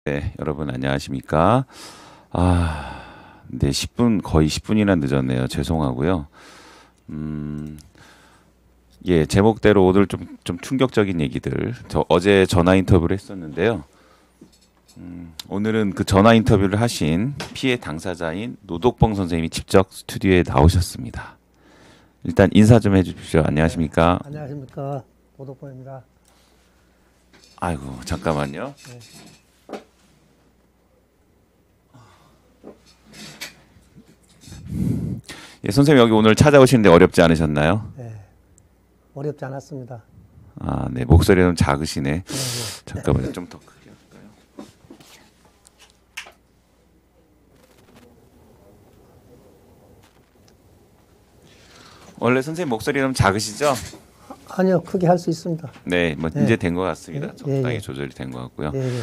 네, 여러분 안녕하십니까? 네, 10분 거의 10분이나 늦었네요. 죄송하고요. 예, 제목대로 오늘 좀 충격적인 얘기들. 저 어제 전화 인터뷰를 했었는데요. 오늘은 그 전화 인터뷰를 하신 피해 당사자인 노덕봉 선생님이 직접 스튜디오에 나오셨습니다. 일단 인사 좀 해주십시오. 안녕하십니까? 안녕하십니까, 노덕봉입니다. 아이고 잠깐만요. 네. 예, 선생님 여기 오늘 찾아오시는데 어렵지 않으셨나요? 네, 어렵지 않았습니다. 아, 네, 목소리가 좀 작으시네. 네, 네. 잠깐만요, 좀 더 크게 할까요? 원래 선생님 목소리 좀 작으시죠? 아니요, 크게 할 수 있습니다. 네, 뭐 네. 이제 된 것 같습니다. 예, 적당히 예. 조절이 된 것 같고요. 예, 예.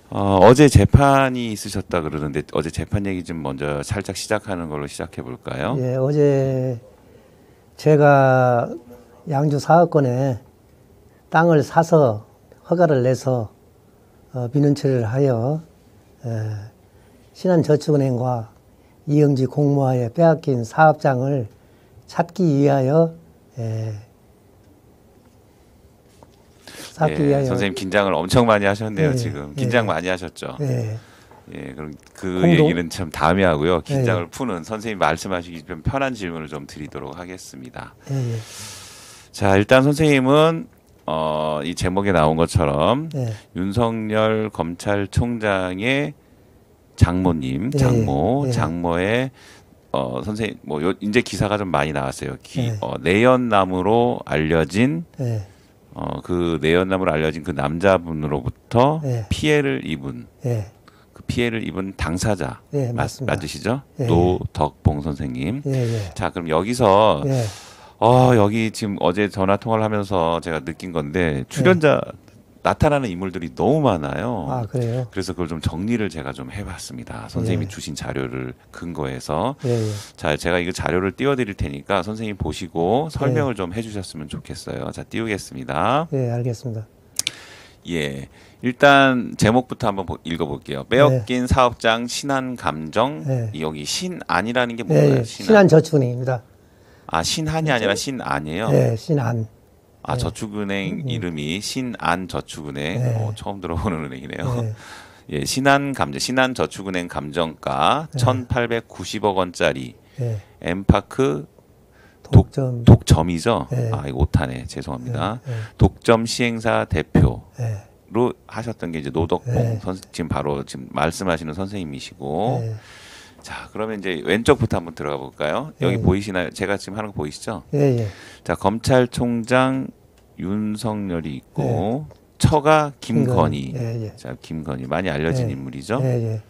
어제 재판이 있으셨다 그러는데 어제 재판 얘기 좀 먼저 살짝 시작하는 걸로 시작해 볼까요? 예, 어제 제가 양주 사업권에 땅을 사서 허가를 내서 민원처리를 하여 신한저축은행과 이영지 공모하에 빼앗긴 사업장을 찾기 위하여 선생님 긴장을 엄청 많이 하셨네요. 예, 지금 예, 긴장 예. 많이 하셨죠? 예, 예, 그럼 그 공동- 얘기는 참 다음에 하고요. 긴장을 예. 푸는 선생님 말씀하시기 좀 편한 질문을 좀 드리도록 하겠습니다. 예, 예. 자, 일단 선생님은 이 제목에 나온 것처럼 예. 윤석열 검찰총장의 장모님, 예, 장모, 예. 장모의 선생님 이제 기사가 좀 많이 나왔어요. 예. 내연남으로 알려진 예. 그 내연남으로 알려진 그 남자분으로부터 예. 피해를 입은 예. 그 피해를 입은 당사자 예, 맞습니다. 맞으시죠? 예, 노덕봉 선생님. 예, 예. 자, 그럼 여기서 예. 여기 지금 어제 전화 통화를 하면서 제가 느낀 건데 출연자 나타나는 인물들이 너무 많아요. 아, 그래요? 그래서 그걸 좀 정리를 제가 좀 해봤습니다. 선생님이 예. 주신 자료를 근거해서. 예, 예. 자, 제가 이거 자료를 띄워드릴 테니까 선생님 보시고 설명을 좀 해주셨으면 좋겠어요. 자, 띄우겠습니다. 예, 알겠습니다. 예, 일단 제목부터 한번 읽어볼게요. 빼앗긴 사업장 신한감정. 예. 여기 신안이라는 게 예, 뭔가요? 예. 신한저축은행입니다. 아, 신한이 아니라 신안이에요? 예, 신한. 아, 저축은행 이름이 신안저축은행. 네. 처음 들어보는 은행이네요. 예. 예, 신한저축은행 감정가 1,890억 원짜리 예. 엠파크 독점. 독점이죠. 예. 아, 이거 오타네. 죄송합니다. 예. 독점 시행사 대표로 예. 하셨던 게 이제 노덕봉 예. 지금 바로 지금 말씀하시는 선생님이시고. 예. 자, 그러면 이제 왼쪽부터 한번 들어가 볼까요? 여기 예. 보이시나요? 제가 지금 하는 거 보이시죠? 예, 예. 자, 검찰총장 윤석열이 있고 처가 김건희. 예, 예. 자, 김건희 많이 알려진 예. 인물이죠. 예, 예.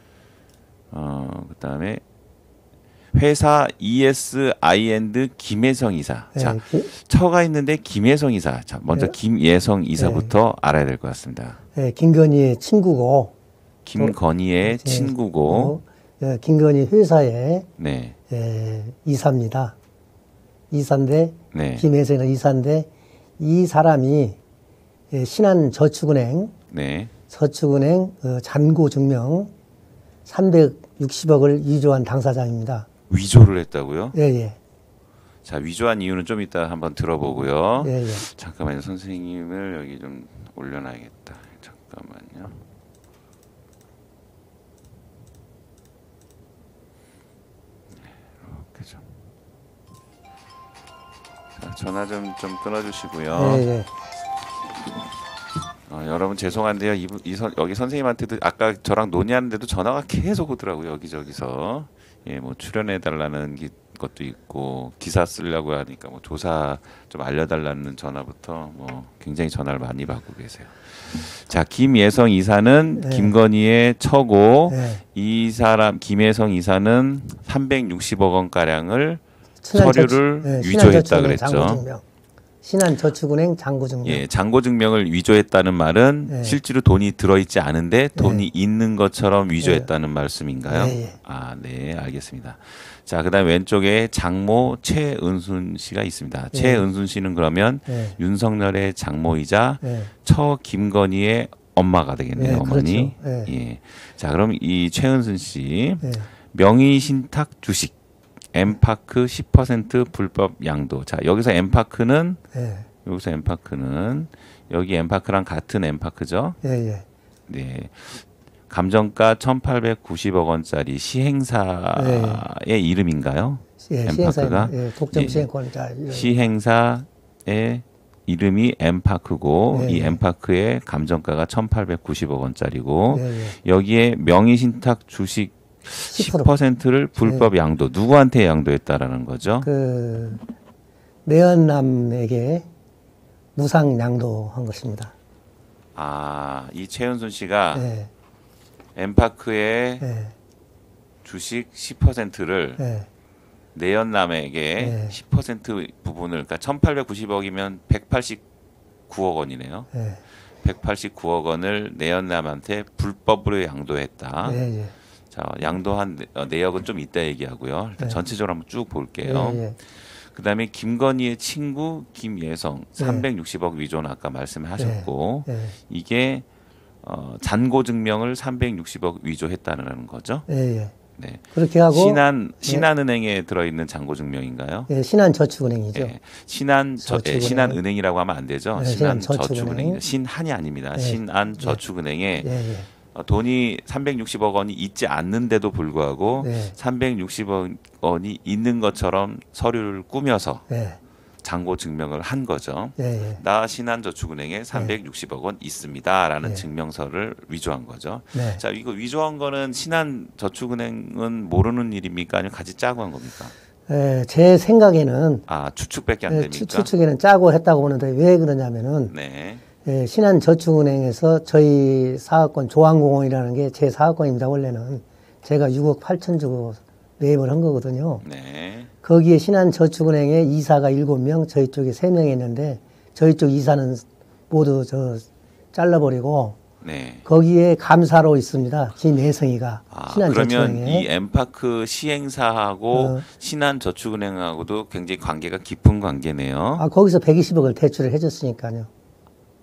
그다음에 회사 ESI엔드 김혜성 이사. 예. 자, 처가 있는데 김혜성 이사. 자, 먼저 예. 김예성 이사부터 알아야 될 것 같습니다. 예, 김건희의 친구고. 김건희의 예. 친구고. 예, 김건희 회사의 네. 이사입니다. 이사인데, 네. 김혜성은 이사인데, 이 사람이 신한저축은행, 네. 저축은행 잔고 증명 360억을 위조한 당사자입니다. 위조를 했다고요? 예, 예. 자, 위조한 이유는 좀 이따 한번 들어보고요. 예, 예. 잠깐만요. 선생님을 여기 좀 올려놔야겠다. 잠깐만요. 이렇게 좀. 자, 전화 좀 끊어주시고요. 예, 예. 여러분 죄송한데요. 여기 선생님한테도 아까 저랑 논의하는데도 전화가 계속 오더라고요. 여기저기서. 예, 뭐 출연해달라는 것도 있고 기사 쓰려고 하니까 뭐 조사 좀 알려달라는 전화부터 뭐 굉장히 전화를 많이 받고 계세요. 자, 김예성 이사는 네. 김건희의 처고. 네. 이 사람 김예성 이사는 360억 원 가량을 서류를 위조했다 그랬죠. 신한저축은행 잔고증명. 예, 잔고증명을 위조했다는 말은 네. 실제로 돈이 들어있지 않은데 돈이 있는 것처럼 위조했다는 말씀인가요? 네, 예. 아, 네, 알겠습니다. 자, 그다음 왼쪽에 장모 최은순 씨가 있습니다. 최은순 씨는 그러면 네. 윤석열의 장모이자 네. 처 김건희의 엄마가 되겠네요. 예, 어머니. 그렇죠. 예. 예. 자, 그럼 이 최은순 씨 예. 명의신탁 주식 엠파크 10% 불법 양도. 자, 여기서 엠파크는 예. 여기 엠파크랑 같은 엠파크죠. 예. 예. 네. 감정가 1,890억 원짜리 시행사의 이름인가요? 예. 엠파크가? 시행사, 예. 독점 예. 시행권자. 시행사의 이름이 엠파크고 예, 이 예. 엠파크의 감정가가 1,890억 원짜리고 예, 예. 여기에 명의신탁 주식 10%를 불법 양도 누구한테 양도했다라는 거죠? 그 내연남에게 무상 양도한 것입니다. 아, 이 최은순 씨가 예. 엠파크의 예. 주식 10%를 예. 내연남에게 예. 10% 부분을 그러니까 1,890억이면 189억 원이네요. 예. 189억 원을 내연남한테 불법으로 양도했다. 예. 예. 자, 양도한 내역은 좀 이따 얘기하고요. 일단 네. 전체적으로 한번 쭉 볼게요. 예. 예. 그다음에 김건희의 친구 김예성 360억 위조는 아까 말씀하셨고 예. 이게 잔고 증명을 360억 위조했다는 거죠. 예. 예. 네. 그렇게 하고 신한은행에 들어있는 잔고 증명인가요? 예. 신한저축은행이죠. 예. 저축은행. 신한은행이라고 하면 안 되죠. 네, 신한저축은행. 신한저축은행. 신한이 아닙니다. 네. 신한저축은행에 예. 예. 돈이 360억 원이 있지 않는데도 불구하고 네. 360억 원이 있는 것처럼 서류를 꾸며서 예. 잔고 증명을 한 거죠. 예. 예. 나 신한저축은행에 360억 원 있습니다라는 네. 증명서를 위조한 거죠. 네. 자, 이거 위조한 거는 신한저축은행은 모르는 일입니까? 아니면 같이 짜고 한 겁니까? 예. 제 생각에는 아, 추측밖에 안 예, 됩니까? 추측에는 짜고 했다고 보는데 왜 그러냐면은 네. 예, 신한저축은행에서 저희 사업권 조항공원이라는 게 제 사업권입니다. 원래는 제가 6억 8천 주고 매입을 한 거거든요. 네. 거기에 신한저축은행에 이사가 7명, 저희 쪽에 3명이 있는데 저희 쪽 이사는 모두 잘라버리고 네. 거기에 감사로 있습니다. 김혜성이가 아, 그러면 신한저축은행에. 이 엠파크 시행사하고 신한저축은행하고도 굉장히 관계가 깊은 관계네요. 아, 거기서 120억을 대출을 해줬으니까요.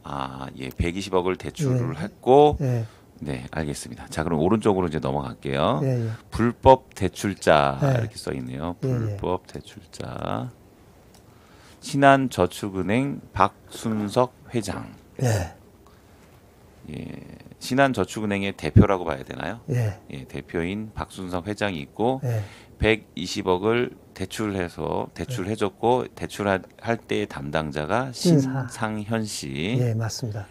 아, 예, 120억을 대출을 했고, 예. 네, 알겠습니다. 자, 그럼 오른쪽으로 이제 넘어갈게요. 예, 예. 불법 대출자 네. 이렇게 써 있네요. 예, 예. 불법 대출자. 신한저축은행 박순석 회장. 예. 예, 신한저축은행의 대표라고 봐야 되나요? 예. 예, 대표인 박순석 회장이 있고 예. 120억을 대출해줬고 대출할 때의 담당자가 신상현 씨. 예, 맞습니다.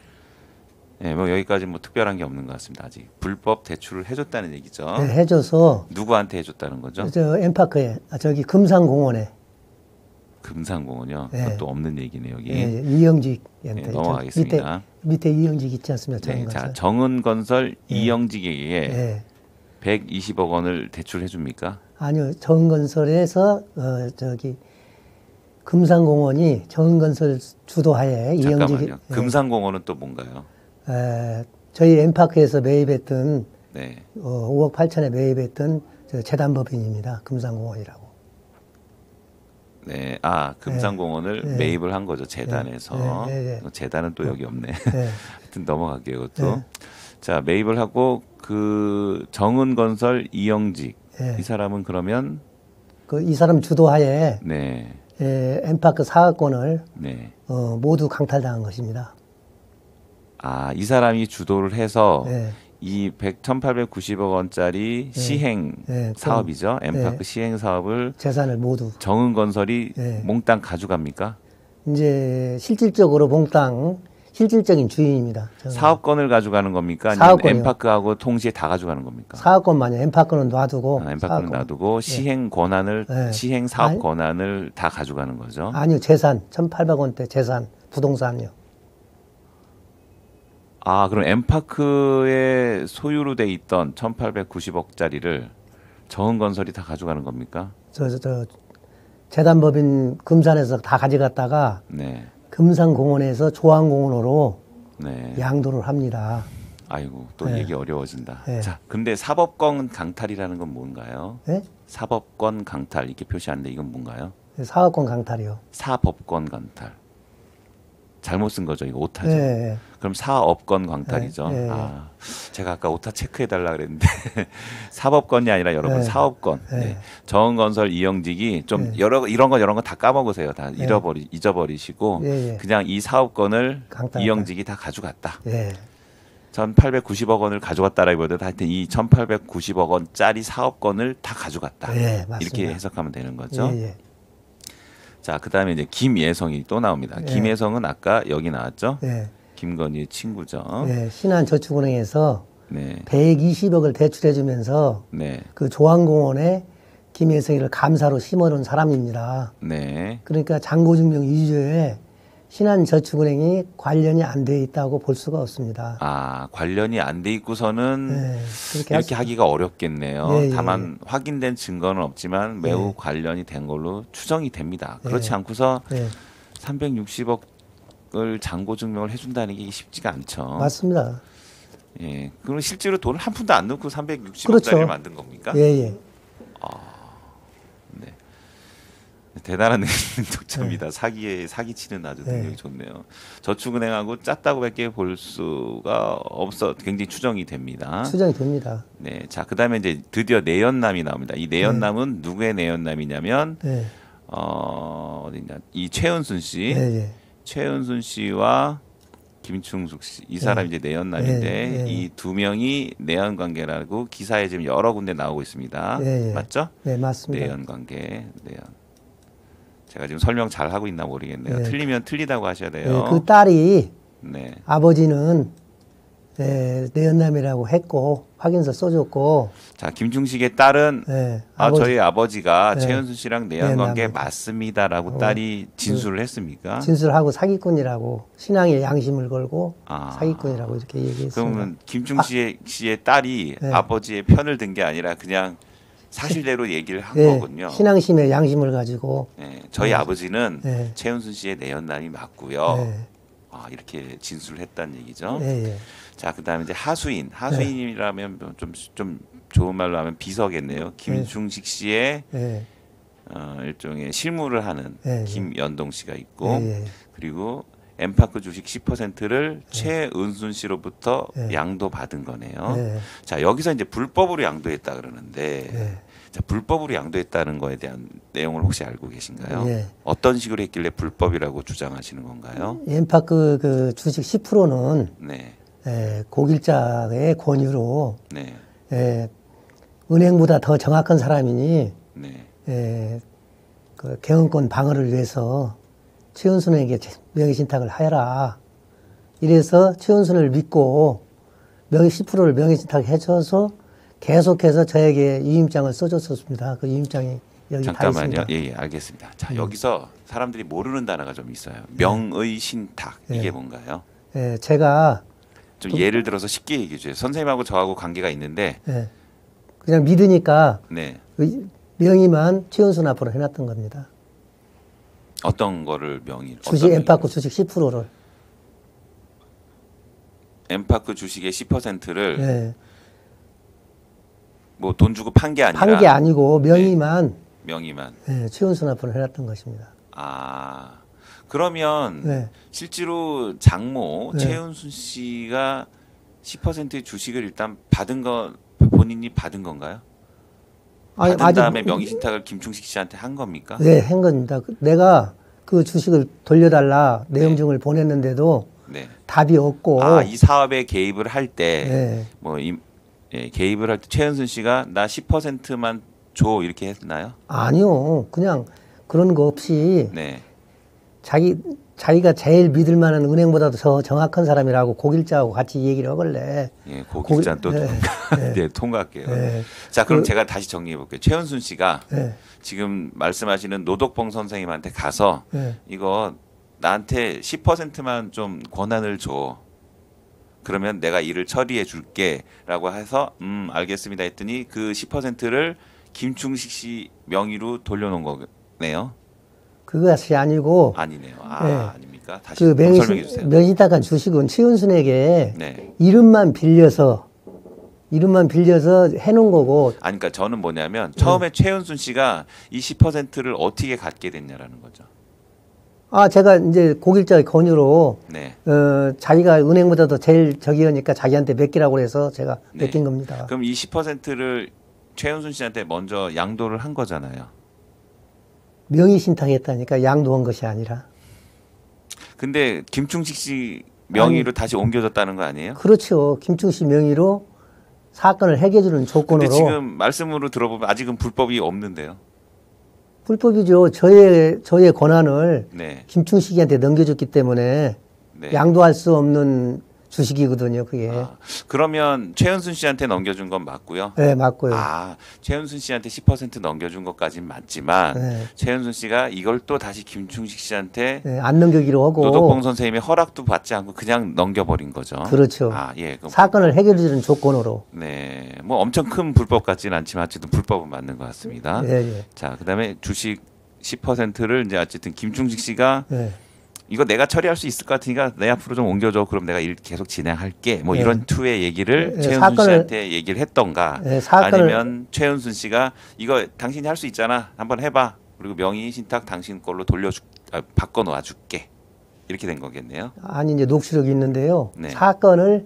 예, 뭐 여기까지 뭐 특별한 게 없는 것 같습니다. 아직 불법 대출을 해줬다는 얘기죠. 예, 해줘서 누구한테 해줬다는 거죠? 저 엠파크에 저기 금산공원에 금산공원요. 예. 그것도 없는 얘기네요 여기. 예, 이영직한테 네, 넘어가겠습니다. 밑에 이영직 있지 않습니까? 네, 정건설. 자 정은건설 예. 이영직에게 예. 120억 원을 대출해 줍니까? 아니요, 정건설에서 저기 금산공원이 정건설 주도하에 이영직 잠깐만요. 금산공원은 또 뭔가요? 저희 엠파크에서 매입했던 네. 5억 8천에 매입했던 저 재단법인입니다. 금산공원이라고. 네, 아 금산공원을 예. 매입을 한 거죠 재단에서. 예. 재단은 또 여기 없네. 예. 하여튼 넘어갈게요, 그것도. 예. 자, 매입을 하고 그 정은건설 이영직 예. 이 사람은 그러면 이 사람 주도하에 네, 엠파크 사업권을 네. 모두 강탈당한 것입니다. 아, 이 사람이 주도를 해서 예. 이 1,890억 원짜리 시행 예. 사업이죠. 엠파크 시행 사업을 재산을 모두 정은건설이 예. 몽땅 가져갑니까? 이제 실질적으로 몽땅 실질적인 주인입니다. 사업권을 가져가는 겁니까? 아니면 사업권이요. 엠파크하고 동시에 다 가져가는 겁니까? 사업권만요. 엠파크는 놔두고. 엠파크는 사업권. 놔두고 시행 권한을 예. 시행 사업 아니, 권한을 다 가져가는 거죠. 아니요. 재산 1,800원대 재산 부동산요. 아, 그럼 엠파크의 소유로 돼 있던 1,890억짜리를 정은건설이 다 가져가는 겁니까? 저 재단법인 금산에서 다 가져갔다가 네. 금산공원에서 조항공원으로 네. 양도를 합니다. 아이고, 또 네. 얘기 어려워진다. 네. 자, 근데 사법권 강탈이라는 건 뭔가요? 예? 사법권 강탈 이렇게 표시하는데 이건 뭔가요? 사업권 강탈이요. 사법권 강탈. 잘못 쓴 거죠. 이거 오타죠. 예, 예. 그럼 사업권 광탈이죠. 네, 네. 아, 제가 아까 오타 체크해 달라 그랬는데 사법권이 아니라 여러분 네. 사업권. 네. 네. 정은건설 이영직이 좀 네. 여러 이런 거 다 까먹으세요. 다 잊어버리시고 예, 예. 그냥 이 사업권을 강탈했다. 이영직이 다 가져갔다. 예. 1,890억 원을 가져갔다라기보다 하여튼 이 1,890억 원짜리 사업권을 다 가져갔다. 예, 맞습니다. 이렇게 해석하면 되는 거죠. 예, 예. 자, 그다음에 이제 김예성이 또 나옵니다. 예. 김예성은 아까 여기 나왔죠. 예. 김건희의 친구죠. 예. 신한저축은행에서 네. 120억을 대출해주면서 네. 그 조항공원에 김혜성이를 감사로 심어놓은 사람입니다. 네. 그러니까 잔고증명 위조에 신한저축은행이 관련이 안 돼 있다고 볼 수가 없습니다. 아, 관련이 안 돼 있고서는 네, 그렇게 이렇게 하기가 어렵겠네요. 예, 예, 다만 확인된 증거는 없지만 매우 예. 관련이 된 걸로 추정이 됩니다. 예. 그렇지 않고서 예, 360억을 잔고 증명을 해준다는 게 쉽지가 않죠. 맞습니다. 예. 그럼 실제로 돈을 한 푼도 안 넣고 360억짜리를 그렇죠. 만든 겁니까? 예, 예. 네. 대단한 독자입니다. 사기치는 아주 능력이 네. 좋네요. 저축은행하고 짰다고밖에 볼 수가 없어 굉장히 추정이 됩니다. 추정이 됩니다. 네, 자 그다음에 이제 드디어 내연남이 나옵니다. 이 내연남은 누구의 내연남이냐면 예, 어디냐 이 최은순 씨, 예, 예. 최은순 씨와 김충숙 씨 이 사람 이제 내연남인데 예, 예. 이 두 명이 내연 관계라고 기사에 지금 여러 군데 나오고 있습니다. 예, 예. 맞죠? 네, 맞습니다. 내연 관계, 내연. 제가 지금 설명 잘 하고 있나 모르겠네요. 네. 틀리면 틀리다고 하셔야 예, 돼요. 그 딸이 네. 아버지는 내연남이라고 했고 확인서 써줬고 자 김중식의 딸은 저희 아버지가 네. 최은순 씨랑 내연 내연 관계 아버지. 맞습니다라고 딸이 진술을 했습니까? 진술하고 사기꾼이라고 신앙의 양심을 걸고 아. 사기꾼이라고 이렇게 얘기했습니다. 그러면 김중식 씨의 딸이 네. 아버지의 편을 든 게 아니라 그냥 사실대로 얘기를 한 예, 거군요. 신앙심의 양심을 가지고 네, 저희 아버지는 네. 최은순 씨의 내연남이 맞고요. 예, 아, 이렇게 진술을 했다는 얘기죠. 예, 예. 자, 그다음에 이제 하수인이라면 좀 좋은 말로 하면 비서겠네요. 김중식 씨의 예, 일종의 실무를 하는 예, 김연동 씨가 있고 예, 예. 그리고 엠파크 주식 10%를 최은순 씨로부터 예. 양도받은 거네요. 예, 자, 여기서 이제 불법으로 양도했다 그러는데 예. 자, 불법으로 양도했다는 거에 대한 내용을 혹시 알고 계신가요? 예. 어떤 식으로 했길래 불법이라고 주장하시는 건가요? 엠파크 그 주식 10%는 네. 고길자의 권유로 네. 은행보다 더 정확한 사람이니 네. 그 경영권 방어를 위해서 최은순에게 명의신탁을 하여라. 이래서 최은순을 믿고 10%를 명의신탁해줘서 계속해서 저에게 유임장을 써줬었습니다. 그 유임장이 여기 다 잠깐만요. 있습니다. 예, 알겠습니다. 자, 여기서 사람들이 모르는 단어가 좀 있어요. 명의신탁. 이게 네. 뭔가요? 제가 좀 예를 들어서 쉽게 얘기해 주세요. 선생님하고 저하고 관계가 있는데 그냥 믿으니까 네. 명의만 최은순 앞으로 해놨던 겁니다. 어떤 거를 명의? 주식 엠파크 주식 10%를. 엠파크 주식의 10%를 예. 뭐 돈 주고 판 게 아니라 판 게 아니고 명의만 명의만. 최은순 앞으로 해놨던 것입니다. 아. 그러면 네. 실제로 장모 네. 최은순 씨가 10%의 주식을 일단 받은 거 본인이 받은 건가요? 아니, 받은 아직 다음에 명의신탁을 김충식 씨한테 한 겁니까? 네, 한 겁니다. 내가 그 주식을 돌려달라 내용증을 보냈는데도 네. 답이 없고. 아, 이 사업에 개입을 할 때 네. 뭐 개입을 할 때 최은순 씨가 나 10%만 줘 이렇게 했나요? 아니요. 그냥 그런 거 없이 네. 자기가 제일 믿을 만한 은행보다도 더 정확한 사람이라고 고길자하고 같이 얘기를 하길래. 예, 고길자 또 네. 네, 통과할게요. 네. 자, 그럼 제가 다시 정리해 볼게요. 최은순 씨가 네. 지금 말씀하시는 노덕봉 선생님한테 가서 네. 이거 나한테 10%만 좀 권한을 줘. 그러면 내가 일을 처리해 줄게라고 해서 알겠습니다 했더니 그 10%를 김충식 씨 명의로 돌려놓은 거네요. 그것이 아니고 아니네요. 아, 네. 아닙니까? 다시 그 설명해 주세요. 명의신탁한 주식은 최은순에게 네. 이름만 빌려서 해놓은 거고. 아니, 그러니까 저는 뭐냐면 처음에 최은순 씨가 이 10%를 어떻게 갖게 됐냐라는 거죠. 제가 이제 고길자의 권유로 네. 자기가 은행보다도 제일 저기하니까 자기한테 맡기라고 해서 제가 네. 맡긴 겁니다. 그럼 이 10%를 최은순 씨한테 먼저 양도를 한 거잖아요. 명의 신탁했다니까 양도한 것이 아니라. 근데 김충식 씨 명의로 다시 옮겨졌다는 거 아니에요? 그렇죠. 김충식 명의로 사건을 해결해주는 근데 조건으로. 지금 말씀으로 들어보면 아직은 불법이 없는데요. 불법이죠. 저의 권한을 네. 김충식이한테 넘겨줬기 때문에 네. 양도할 수 없는 주식이거든요. 그게. 그러면 최은순 씨한테 넘겨준 건 맞고요. 네, 맞고요. 최은순 씨한테 10% 넘겨준 것까지는 맞지만 네. 최은순 씨가 이걸 또 다시 김충식 씨한테 네, 안 넘기기로 하고. 노덕봉 선생님의 허락도 받지 않고 그냥 넘겨버린 거죠. 그렇죠. 예. 그럼 사건을 해결해주는 조건으로. 네, 뭐 엄청 큰 불법 같지는 않지만 어쨌든 불법은 맞는 것 같습니다. 예, 예. 자, 그다음에 주식 10%를 이제 어쨌든 김충식 씨가 예. 이거 내가 처리할 수 있을 것 같으니까 내 앞으로 좀 옮겨줘. 그럼 내가 일 계속 진행할게. 뭐 예. 이런 투의 얘기를 예, 최은순 씨한테 얘기를 했던가, 아니면 최은순 씨가 이거 당신이 할 수 있잖아. 한번 해봐. 그리고 명의 신탁 당신 걸로 바꿔 놓아줄게. 이렇게 된 거겠네요. 아니 이제 녹취록이 있는데요. 네. 사건을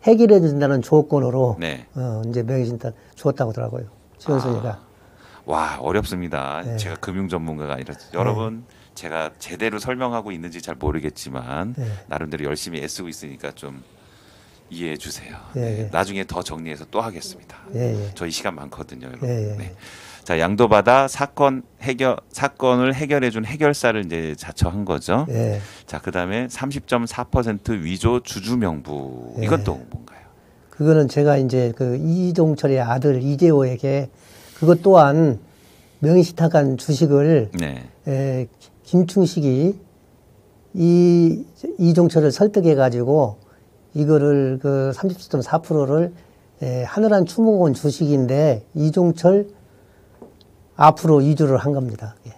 해결해 준다는 조건으로 네. 이제 명의신탁 주었다고 하더라고요. 최은순이가. 와, 어렵습니다. 네. 제가 금융 전문가가 아니라 여러분 제가 제대로 설명하고 있는지 잘 모르겠지만 네. 나름대로 열심히 애쓰고 있으니까 좀 이해해 주세요. 예, 네. 예. 나중에 더 정리해서 또 하겠습니다. 예, 예. 저희 시간 많거든요, 여러분. 예, 예. 네. 자, 양도받아 사건을 해결해 준 해결사를 이제 자처한 거죠. 예. 자, 그다음에 30.4% 위조 주주 명부. 예. 이건 또 뭔가요? 그거는 제가 이제 그 이종철의 아들 이재호에게 그것 또한 명의신탁한 주식을 네. 김충식이 이종철을 설득해 가지고 이거를 그 30.4%를 하늘한 추모원 주식인데 이종철 앞으로 위조를 한 겁니다. 예.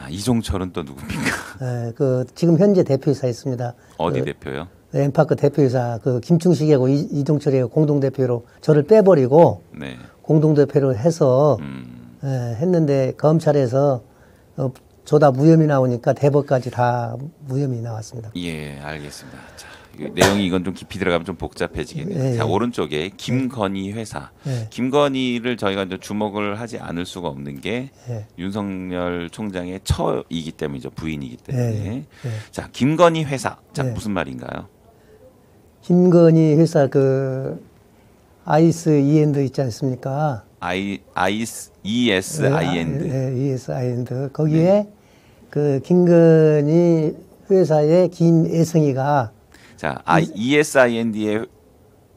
이종철은 또 누굽니까? 그 지금 현재 대표이사 있습니다. 어디 대표요? 엠파크 대표이사 그 김충식하고 이종철이 공동대표로 저를 빼버리고 네. 공동대표로 해서 했는데 검찰에서 조다 무혐의 나오니까 대법까지 다 무혐의 나왔습니다. 예, 알겠습니다. 자, 내용이 이건 좀 깊이 들어가면 좀 복잡해지겠네요. 예, 자, 예. 오른쪽에 김건희 회사. 예. 김건희를 저희가 이제 주목을 하지 않을 수가 없는 게 예. 윤석열 총장의 처이기 때문이죠. 부인이기 때문에. 예, 예. 자, 김건희 회사. 자, 예. 무슨 말인가요? 김건희 회사 그 아이스 이엔드 있지 않습니까? ESIND. ES 아이엔드 거기에 그 김건희 회사의 김애성이가 자, ESIND의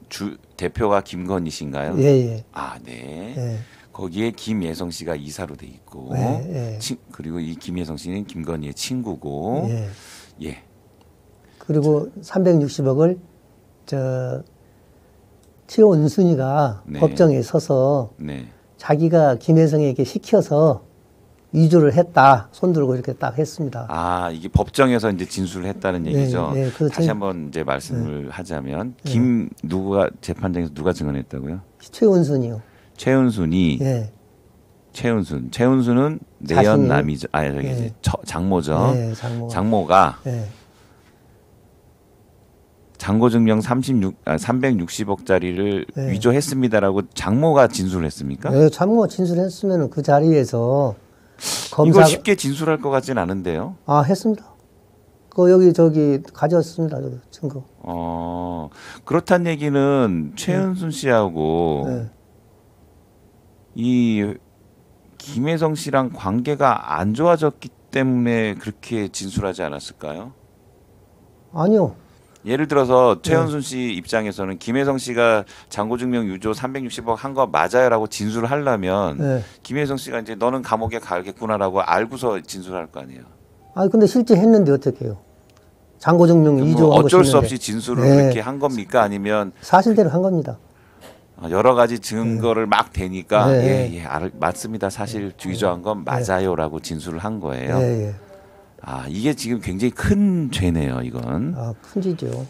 주 대표가 김건희신가요? 예예. 네. 예. 거기에 김예성 씨가 이사로 돼 있고, 예, 예. 그리고 이 김예성 씨는 김건희의 친구고, 예. 예. 그리고 360억을 최원순이가 네. 법정에 서서 네. 자기가 김혜성에게 시켜서 위조를 했다. 손들고 이렇게 딱 했습니다. 이게 법정에서 이제 진술을 했다는 얘기죠. 네, 그 다시 한번 이제 말씀을 하자면 누가 재판장에서 누가 증언했다고요? 최원순이요. 최은순이 예. 최은순은 자신이- 내연남이죠. 저기 예. 이제 장모죠. 예, 장모가 예. 잔고증명 360억짜리를 네. 위조했습니다라고 장모가 진술을 했습니까? 예, 참모 진술했으면 그 자리에서 이걸 검사 쉽게 진술할 것 같진 않은데요. 했습니다. 그 여기 저기 가져왔습니다. 저기 증거. 그렇단 얘기는 최은순 씨하고 네. 이 김혜성 씨랑 관계가 안 좋아졌기 때문에 그렇게 진술하지 않았을까요? 아니요. 예를 들어서 최은순 씨 입장에서는 김혜성 씨가 잔고증명 유조 360억 한 거 맞아요라고 진술을 하려면 예. 김혜성 씨가 이제 너는 감옥에 가겠구나라고 알고서 진술할 거 아니에요. 근데 실제 했는데 어떻게 해요? 잔고증명 뭐 위조한 것이 어쩔 수 있는데. 없이 진술을 네. 그렇게 한 겁니까? 아니면 사실대로 한 겁니다. 여러 가지 증거를 막 대니까 네. 맞습니다. 사실 위조한 건 맞아요라고 진술을 한 거예요. 예, 예. 이게 지금 굉장히 큰 죄네요. 이건 큰 지죠.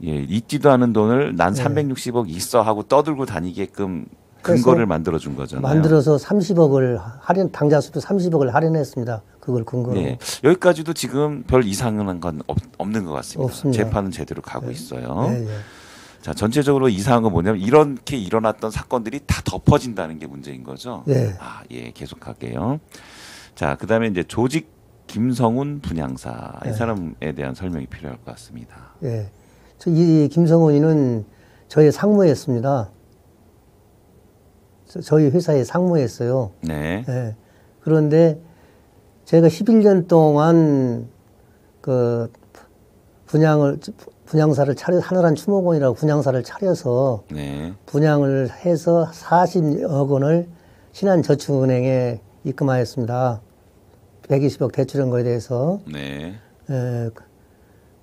있지도 않은 돈을 난 360억 있어 하고 떠들고 다니게끔 근거를 만들어 준 거잖아요. 만들어서 30억을 할인 당좌 수표 30억을 할인했습니다. 그걸 근거로. 네. 여기까지도 지금 별 이상한 건 없는 것 같습니다. 없습니다. 재판은 제대로 가고 있어요. 예, 예. 자, 전체적으로 이상한 건 뭐냐면 이렇게 일어났던 사건들이 다 덮어진다는 게 문제인 거죠. 예. 아, 예, 계속할게요. 자, 그다음에 이제 조직 김성훈 분양사 이 사람에 대한 설명이 필요할 것 같습니다. 예. 이 김성훈이는 저희 상무였습니다. 저희 회사의 상무였어요. 네, 예. 그런데 제가 11년 동안 그 분양사를 하늘한 추모공이라고 분양사를 차려서 네, 분양을 해서 40억 원을 신한저축은행에 입금하였습니다. 120억 대출한 거에 대해서. 네, 에,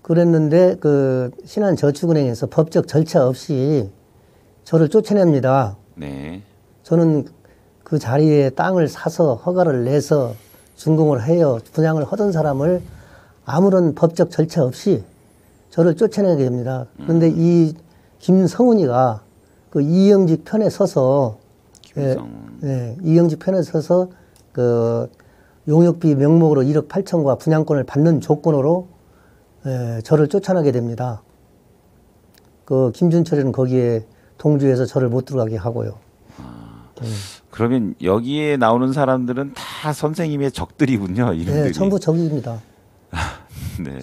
그랬는데 그 신한저축은행에서 법적 절차 없이 저를 쫓아냅니다. 네, 저는 그 자리에 땅을 사서 허가를 내서 준공을 해요. 분양을 하던 사람을 아무런 법적 절차 없이 저를 쫓아내게 됩니다. 그런데 이 김성훈이가 그 이영직 편에 서서 김성훈. 이영직 편에 서서 그 용역비 명목으로 1억 8천과 분양권을 받는 조건으로 저를 쫓아나게 됩니다. 그 김준철이는 거기에 동조해서 저를 못 들어가게 하고요. 그러면 여기에 나오는 사람들은 다 선생님의 적들이군요. 이름들이. 네, 전부 적입니다. 네.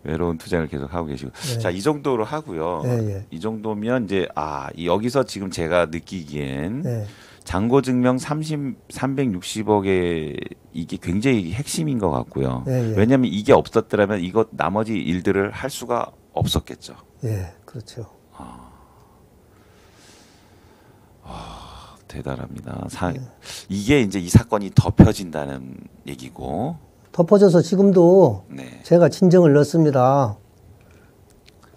외로운 투쟁을 계속 하고 계시고. 네. 자, 이 정도로 하고요. 예. 이 정도면 이제 여기서 지금 제가 느끼기엔 네. 잔고 증명 360억의 이게 굉장히 핵심인 것 같고요. 예. 왜냐하면 이게 없었더라면 이것 나머지 일들을 할 수가 없었겠죠. 예, 그렇죠. 대단합니다. 이게 이제 이 사건이 덮여진다는 얘기고. 덮어져서 지금도 네. 제가 진정을 넣습니다.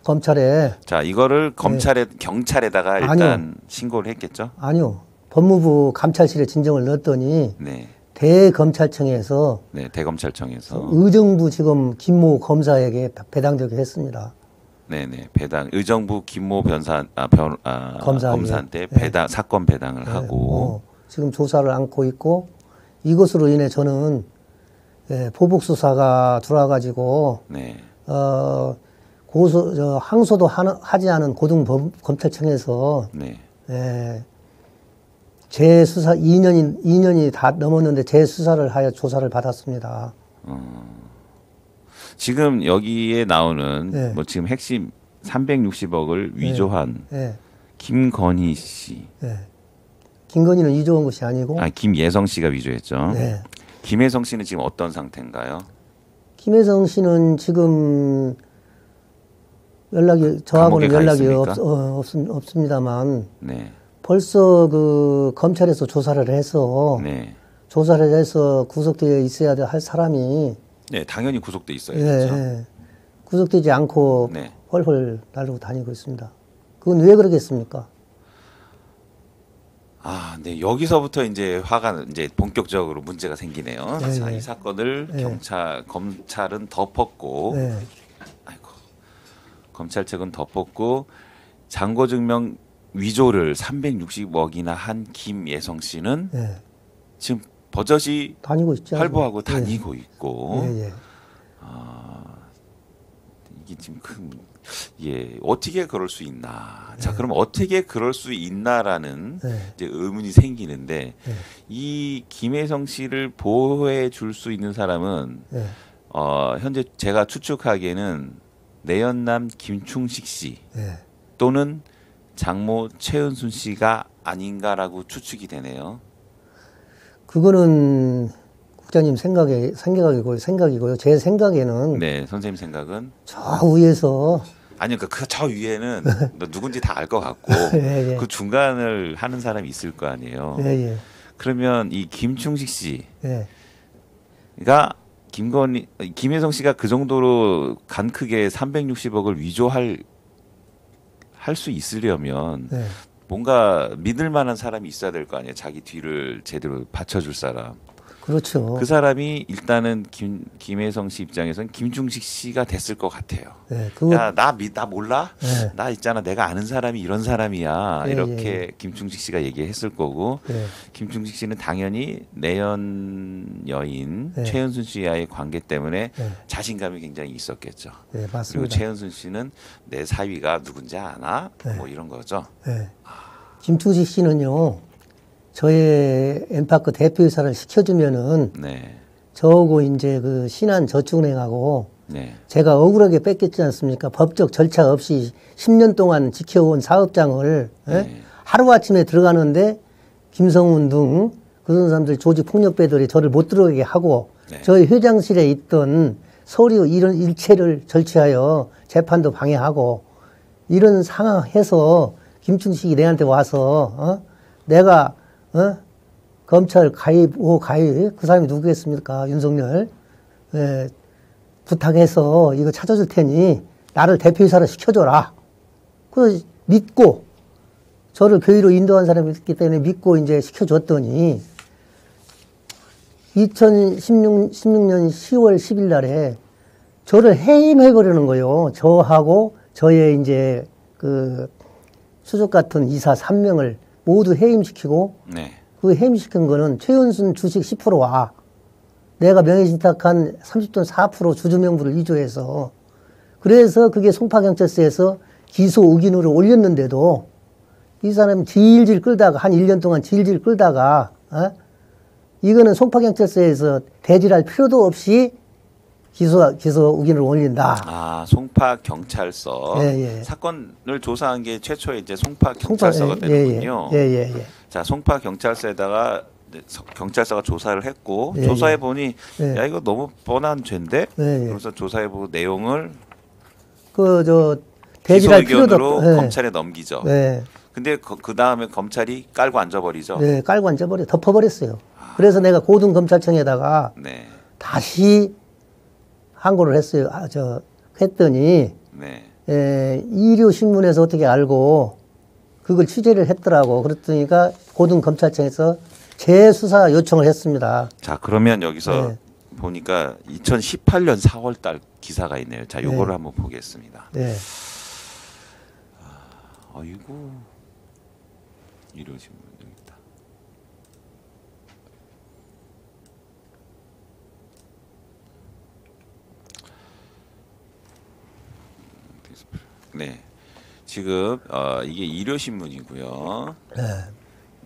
검찰에. 자, 이거를 경찰에다가 일단 아니요. 신고를 했겠죠. 아니요. 법무부 감찰실에 진정을 넣었더니 네. 대검찰청에서 네, 대검찰청에서 의정부 지금 김모 검사에게 배당되게 했습니다. 네네 배당 의정부 김모 검사한테 배당 사건 배당을 하고 지금 조사를 안고 있고 이것으로 인해 저는 보복 수사가 들어와가지고 네. 항소도 하지 않은 고등 검찰청에서 네. 재수사 2년이 다 넘었는데 재수사를 하여 조사를 받았습니다. 지금 여기에 나오는 네. 뭐 지금 핵심 360억을 위조한 예. 김건희 씨, 김건희는 위조한 것이 아니고 김예성 씨가 위조했죠. 네. 김혜성 씨는 지금 어떤 상태인가요? 김혜성 씨는 지금 저하고는 감옥에 가 연락이 있습니까? 없습니다만 네. 벌써 그 검찰에서 조사를 해서 네. 구속되어 있어야 할 사람이 네, 당연히 구속돼 있어야죠. 구속되지 않고 네. 헐헐 날르고 다니고 있습니다. 그건 왜 그러겠습니까? 네. 여기서부터 이제 화가 이제 본격적으로 문제가 생기네요. 네, 자, 네. 이 사건을 검찰은 덮었고, 네. 검찰 측은 덮었고 잔고 증명 위조를 360억이나 한 김예성 씨는 지금 버젓이 다니고 있죠. 활보하고 다니고 있고, 예. 이게 지금 어떻게 그럴 수 있나? 자, 그럼 어떻게 그럴 수 있나라는 이제 의문이 생기는데 이 김혜성 씨를 보호해 줄 수 있는 사람은 현재 제가 추측하기에는 내연남 김충식 씨 또는 장모 최은순 씨가 아닌가라고 추측이 되네요. 그거는 국장님 생각이고요. 제 생각에는 네, 선생님 생각은 저 위에서 아니요, 저 위에는 누군지 다 알 것 같고 예. 그 중간을 하는 사람이 있을 거 아니에요. 예. 그러면 이 김충식 씨가 예. 김혜성 씨가 그 정도로 간 크게 360억을 위조할 수 있으려면 뭔가 믿을 만한 사람이 있어야 될 거 아니에요. 자기 뒤를 제대로 받쳐줄 사람. 그렇죠. 그 사람이 일단은 김혜성 씨 입장에서는 김중식 씨가 됐을 것 같아요. 네, 야, 나 몰라? 네. 나 있잖아. 내가 아는 사람이 이런 사람이야. 예, 이렇게 김중식 씨가 얘기했을 거고 예. 김중식 씨는 당연히 내연 여인 네. 최은순 씨와의 관계 때문에 네. 자신감이 굉장히 있었겠죠. 네, 그리고 맞습니다. 최은순 씨는 내 사위가 누군지 아나? 네. 뭐 이런 거죠. 네. 김충식 씨는요, 저의 엠파크 대표이사를 시켜주면은 네. 저하고 이제 그 신한저축은행하고 네. 제가 억울하게 뺏겼지 않습니까? 법적 절차 없이 10년 동안 지켜온 사업장을 예? 네. 하루아침에 들어가는데 김성훈 등 그런 사람들 조직 폭력배들이 저를 못 들어가게 하고 네. 저희 회장실에 있던 서류 이런 일체를 절취하여 재판도 방해하고 이런 상황에서 김충식이 내한테 와서 내가 검찰 가입 그 사람이 누구겠습니까? 윤석열 부탁해서 이거 찾아줄 테니 나를 대표이사로 시켜줘라. 그 믿고 저를 교회로 인도한 사람이 있기 때문에 믿고 이제 시켜줬더니 2016년 10월 10일 날에 저를 해임해버리는 거예요. 저하고 저의 이제 그 수족 같은 이사 3명을 모두 해임시키고 네. 그 해임시킨 거는 최은순 주식 10%와 내가 명예신탁한 30돈 4% 주주명부를 위조해서 그래서 그게 송파경찰서에서 기소 의견으로 올렸는데도 이 사람이 질질 끌다가 한 1년 동안 질질 끌다가 이거는 송파경찰서에서 대질할 필요도 없이 기소 의견을 올린다. 아, 송파 경찰서 예, 예. 사건을 조사한 게 최초의 이제 송파 경찰서가 되는군요. 예. 자, 송파 경찰서에다가 경찰서가 조사를 했고 예, 조사해 보니 예. 야 이거 너무 뻔한 죄인데 예. 그래서 조사해 보고 내용을 저 기소 대질할 필요도 의견으로 없. 예. 검찰에 넘기죠. 예. 근데 그 다음에 검찰이 깔고 앉아버리죠. 네, 깔고 앉아버려 덮어버렸어요. 그래서 내가 고등검찰청에다가 네, 다시 항고를 했어요. 했더니 일요신문에서 어떻게 알고 그걸 취재를 했더라고. 그랬더니까 고등검찰청에서 재수사 요청을 했습니다. 자 그러면 여기서 네. 보니까 2018년 4월달 기사가 있네요. 자 요거를 네. 한번 보겠습니다. 네. 아이고 이러신분 여기 있다. 네, 지금 이게 일요신문이고요. 네.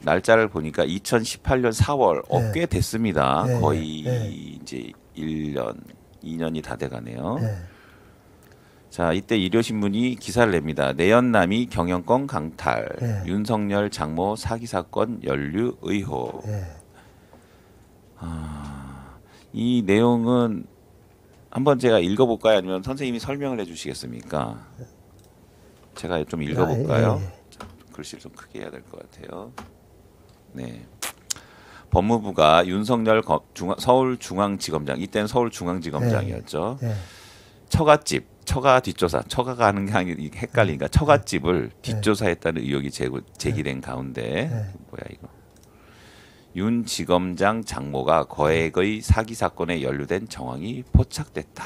날짜를 보니까 2018년 4월 네. 꽤 됐습니다. 네. 거의 네. 이제 1년, 2년이 다 돼가네요. 네. 자, 이때 일요신문이 기사를 냅니다. 내연남이 경영권 강탈, 네. 윤석열 장모 사기 사건 연루 의혹. 네. 이 내용은 한번 제가 읽어볼까요? 아니면 선생님이 설명을 해주시겠습니까? 제가 좀 읽어볼까요? 예. 자, 글씨를 좀 크게 해야 될 것 같아요. 네. 법무부가 윤석열 서울중앙지검장, 이때는 서울중앙지검장이었죠. 네. 처갓집, 처가 뒷조사, 처가가 하는 게 아니라 헷갈리니까 처갓집을 뒷조사했다는 의혹이 제기된 가운데 뭐야 이거? 윤 지검장 장모가 거액의 사기 사건에 연루된 정황이 포착됐다.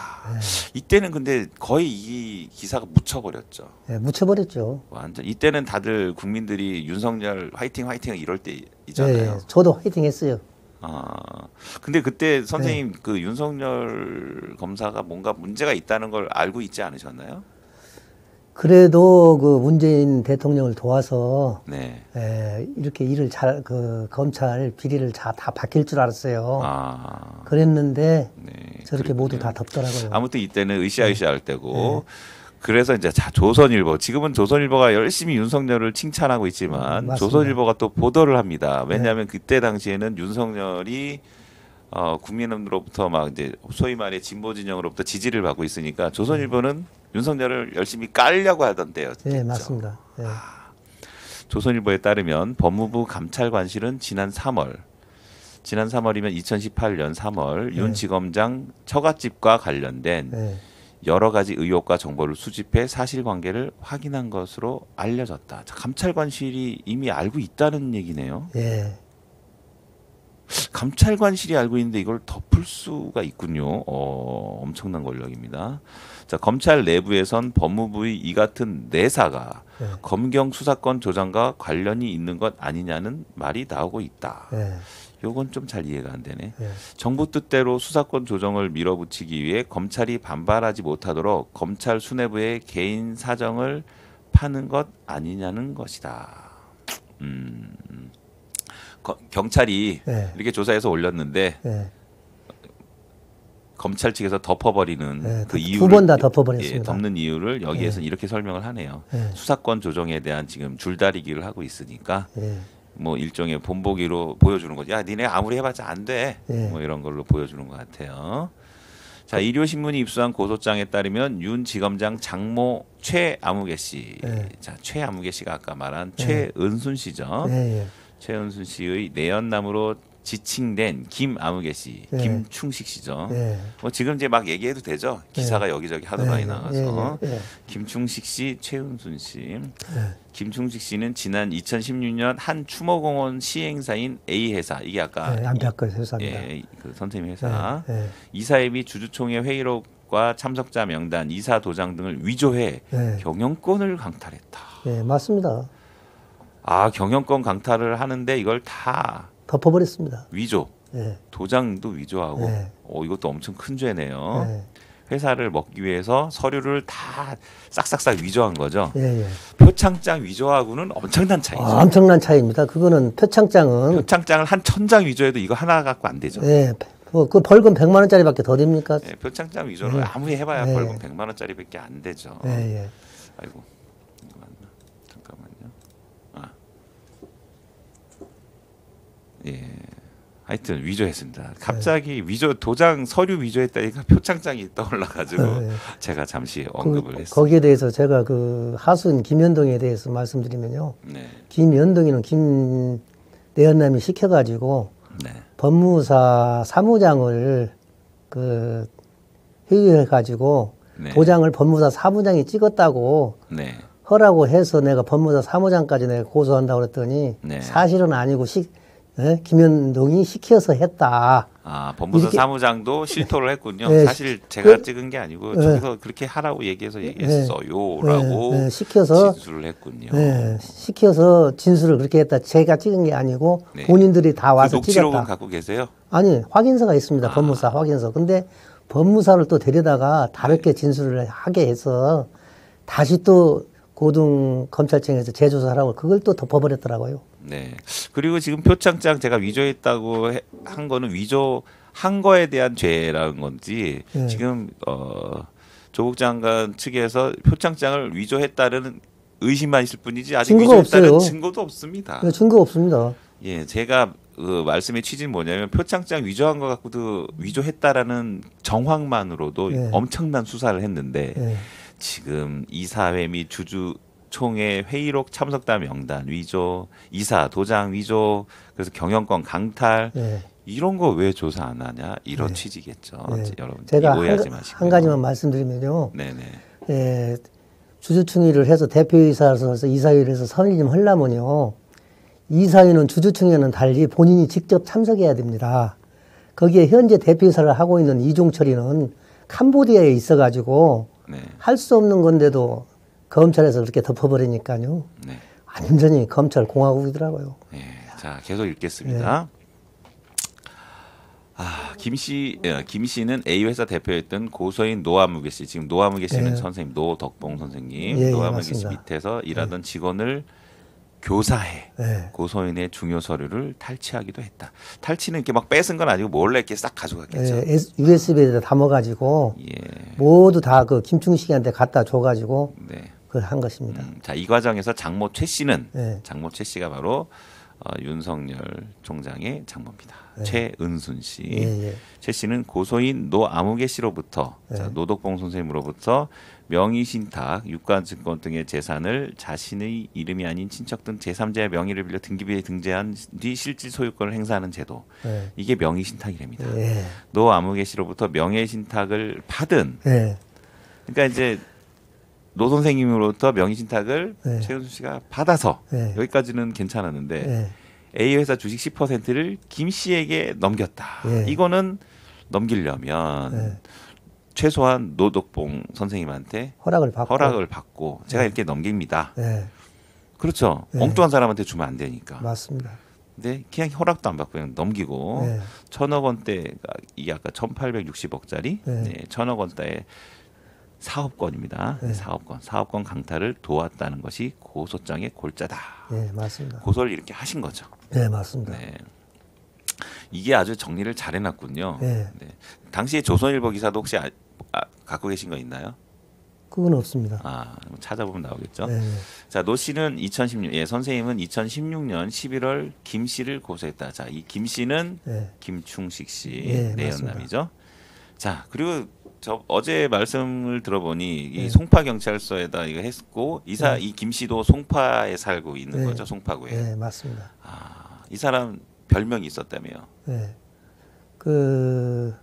이때는 근데 거의 이 기사가 묻혀버렸죠. 네. 묻혀버렸죠. 완전 이때는 다들 국민들이 윤석열 화이팅 이럴 때이잖아요. 네. 저도 화이팅 했어요. 근데 그때 선생님 그 윤석열 검사가 뭔가 문제가 있다는 걸 알고 있지 않으셨나요? 그래도 그 문재인 대통령을 도와서 네. 이렇게 일을 검찰 비리를 다 밝힐 줄 알았어요. 아, 그랬는데 네. 저렇게 모두 다 덮더라고요. 아무튼 이때는 으쌰으쌰 할 때고 그래서 이제 조선일보 지금은 조선일보가 열심히 윤석열을 칭찬하고 있지만 맞습니다. 조선일보가 또 보도를 합니다. 왜냐하면 그때 당시에는 윤석열이 국민으로부터 막 이제 소위 말해 진보 진영으로부터 지지를 받고 있으니까 조선일보는 윤석열을 열심히 깔려고 하던데요. 네, 맞습니다. 네. 조선일보에 따르면 법무부 감찰관실은 지난 3월이면 2018년 3월 윤 지검장 처갓집과 관련된 네. 여러 가지 의혹과 정보를 수집해 사실관계를 확인한 것으로 알려졌다. 자, 감찰관실이 이미 알고 있다는 얘기네요. 예. 감찰관실이 알고 있는데 이걸 덮을 수가 있군요. 엄청난 권력입니다. 자, 검찰 내부에선 법무부의 이 같은 내사가 네. 검경 수사권 조정과 관련이 있는 것 아니냐는 말이 나오고 있다. 네. 요건 좀 잘 이해가 안 되네. 네. 정부 뜻대로 수사권 조정을 밀어붙이기 위해 검찰이 반발하지 못하도록 검찰 수뇌부의 개인 사정을 파는 것 아니냐는 것이다. 경찰이 네. 이렇게 조사해서 올렸는데 네. 검찰 측에서 덮어버리는 네, 그 두 이유를 번 다 덮어버렸습니다. 예, 덮는 이유를 여기에서는 이렇게 설명을 하네요. 네. 수사권 조정에 대한 지금 줄다리기를 하고 있으니까 네. 뭐 일종의 본보기로 보여주는 거죠. 야, 니네 아무리 해봤자 안 돼. 네. 뭐 이런 걸로 보여주는 것 같아요. 자, 일요신문이 입수한 고소장에 따르면 윤 지검장 장모 최아무개 씨, 네. 자 최아무개 씨가 아까 말한 최은순 씨죠. 네. 예. 최은순 씨의 내연남으로 지칭된 김아무개 씨, 네. 김충식 씨죠. 네. 뭐 지금 이제 막 얘기해도 되죠. 기사가 여기저기 하도 많이 나가서 예. 예. 김충식 씨, 최은순 씨. 김충식 씨는 지난 2016년 한 추모공원 시행사인 A 회사, 이게 아까 네, 안팎의 회사입니다. 예, 그 선생님 회사 네. 이사회 및 주주총회 회의록과 참석자 명단, 이사 도장 등을 위조해 네. 경영권을 강탈했다. 네, 맞습니다. 아, 경영권 강탈을 하는데 이걸 다 덮어버렸습니다. 위조, 네. 도장도 위조하고, 네. 이것도 엄청 큰 죄네요. 네. 회사를 먹기 위해서 서류를 다 싹싹싹 위조한 거죠. 예, 예. 표창장 위조하고는 엄청난 차이죠. 엄청난 차이입니다. 그거는 표창장은 표창장을 한 1000장 위조해도 이거 하나 갖고 안 되죠. 예, 그 벌금 100만 원짜리밖에 더 됩니까? 예, 표창장 위조는 아무리 해봐야 예. 벌금 100만 원짜리밖에 안 되죠. 예, 예. 아이고, 이거 맞나? 잠깐만요. 아, 예. 하여튼 위조했습니다. 갑자기 위조 도장 서류 위조했다니까 표창장이 떠올라가지고 네. 제가 잠시 언급을 했습니다. 거기에 대해서 제가 그 하수인 김연동에 대해서 말씀드리면요. 네, 김연동이는 김 내연남이 시켜가지고 네, 법무사 사무장을 그 회유해가지고 네. 도장을 법무사 사무장이 찍었다고 네, 허라고 해서 내가 법무사 사무장까지 내가 고소한다고 그랬더니 네. 사실은 아니고 김연동이 시켜서 했다. 아, 법무사 이렇게- 사무장도 실토를 했군요. 네, 사실 제가 그- 찍은 게 아니고 네. 저기서 그렇게 하라고 얘기해서 얘기했어요라고 네, 시켜서 진술을 했군요. 시켜서 진술을 그렇게 했다. 제가 찍은 게 아니고 네. 본인들이 다 그 와서 녹취록은 찍었다. 갖고 계세요? 아니 확인서가 있습니다. 법무사 확인서. 근데 법무사를 또 데려다가 다르게 진술을 하게 해서 다시 또 고등 검찰청에서 재조사하라고 그걸 또 덮어버렸더라고요. 네. 그리고 지금 표창장 제가 위조했다고 한 거는 위조한 거에 대한 죄라는 건지 네. 지금 조국 장관 측에서 표창장을 위조했다는 의심만 있을 뿐이지 아직 증거가 위조했다는 없어요. 증거도 없습니다. 증거 없습니다. 예, 제가 그 말씀의 취지는 뭐냐면 표창장 위조한 거 갖고도 위조했다라는 정황만으로도 네. 엄청난 수사를 했는데 네. 지금 이사회 및 주주총회 회의록 참석자 명단 위조, 이사 도장 위조, 그래서 경영권 강탈 네. 이런 거 왜 조사 안 하냐 이런 네. 취지겠죠. 네. 여러분 제가 오해하지 마시고 한 가지만 말씀드리면요. 네네. 예, 주주총회를 해서 대표이사로서 이사회를 해서 선의 좀 하려면요. 이사회는 주주총회는 달리 본인이 직접 참석해야 됩니다. 거기에 현재 대표이사를 하고 있는 이종철이는 캄보디아에 있어가지고 네. 할 수 없는 건데도 검찰에서 그렇게 덮어버리니까요. 네. 완전히 검찰 공화국이더라고요. 네. 자 계속 읽겠습니다. 김 씨는 A 회사 대표였던 고소인 노아무개 씨, 지금 노아무개 씨는 네. 선생님 노덕봉 선생님, 예, 노아무개 씨 맞습니다. 밑에서 일하던 직원을 교사해 네. 고소인의 중요 서류를 탈취하기도 했다. 탈취는 이렇게 막 뺏은 건 아니고 몰래 이렇게 싹 가져갔겠죠. USB에다 담아가지고 예. 모두 다 그 김충식한테 갖다 줘가지고 네. 그걸 한 것입니다. 자, 이 과정에서 장모 최 씨는 네. 장모 최 씨가 바로 윤석열 총장의 장모입니다. 네. 최은순 씨. 예, 예. 최 씨는 고소인 노아무개 씨로부터 자, 노덕봉 선생님으로부터 명의신탁, 유가증권 등의 재산을 자신의 이름이 아닌 친척 등 제3자의 명의를 빌려 등기부에 등재한 뒤 실질 소유권을 행사하는 제도. 네. 이게 명의신탁이랍니다. 예. 노아무개 씨로부터 명예신탁을 받은 예. 그러니까 이제 노 선생님으로부터 명의신탁을 네. 최은순 씨가 받아서 네. 여기까지는 괜찮았는데 예. A 회사 주식 10%를 김 씨에게 넘겼다. 예. 이거는 넘기려면 예. 최소한 노덕봉 선생님한테 허락을 받고 제가 예. 이렇게 넘깁니다. 예. 그렇죠. 예. 엉뚱한 사람한테 주면 안 되니까. 맞습니다. 근데 그냥 허락도 안 받고 그냥 넘기고 예. 1,000억 원대가 이게 아까 1,860억짜리 예. 네, 1,000억 원대의 사업권입니다. 예. 사업권 강탈을 도왔다는 것이 고소장의 골자다. 예, 맞습니다. 고소를 이렇게 하신 거죠. 네, 맞습니다. 네. 이게 아주 정리를 잘 해놨군요. 예. 네. 당시에 조선일보 기사도 혹시 갖고 계신 거 있나요? 그건 없습니다. 찾아보면 나오겠죠. 예. 자, 노 씨는 2016, 선생님은 2016년 11월 김 씨를 고소했다. 자, 이 김 씨는 예. 김충식 씨 예, 내연남이죠. 자, 그리고 저 어제 말씀을 들어보니 이 예. 송파 경찰서에다 이거 했고 이 김 씨도 송파에 살고 있는 예. 거죠, 송파구에. 예, 맞습니다. 이 사람 별명이 있었다며요. 예. 그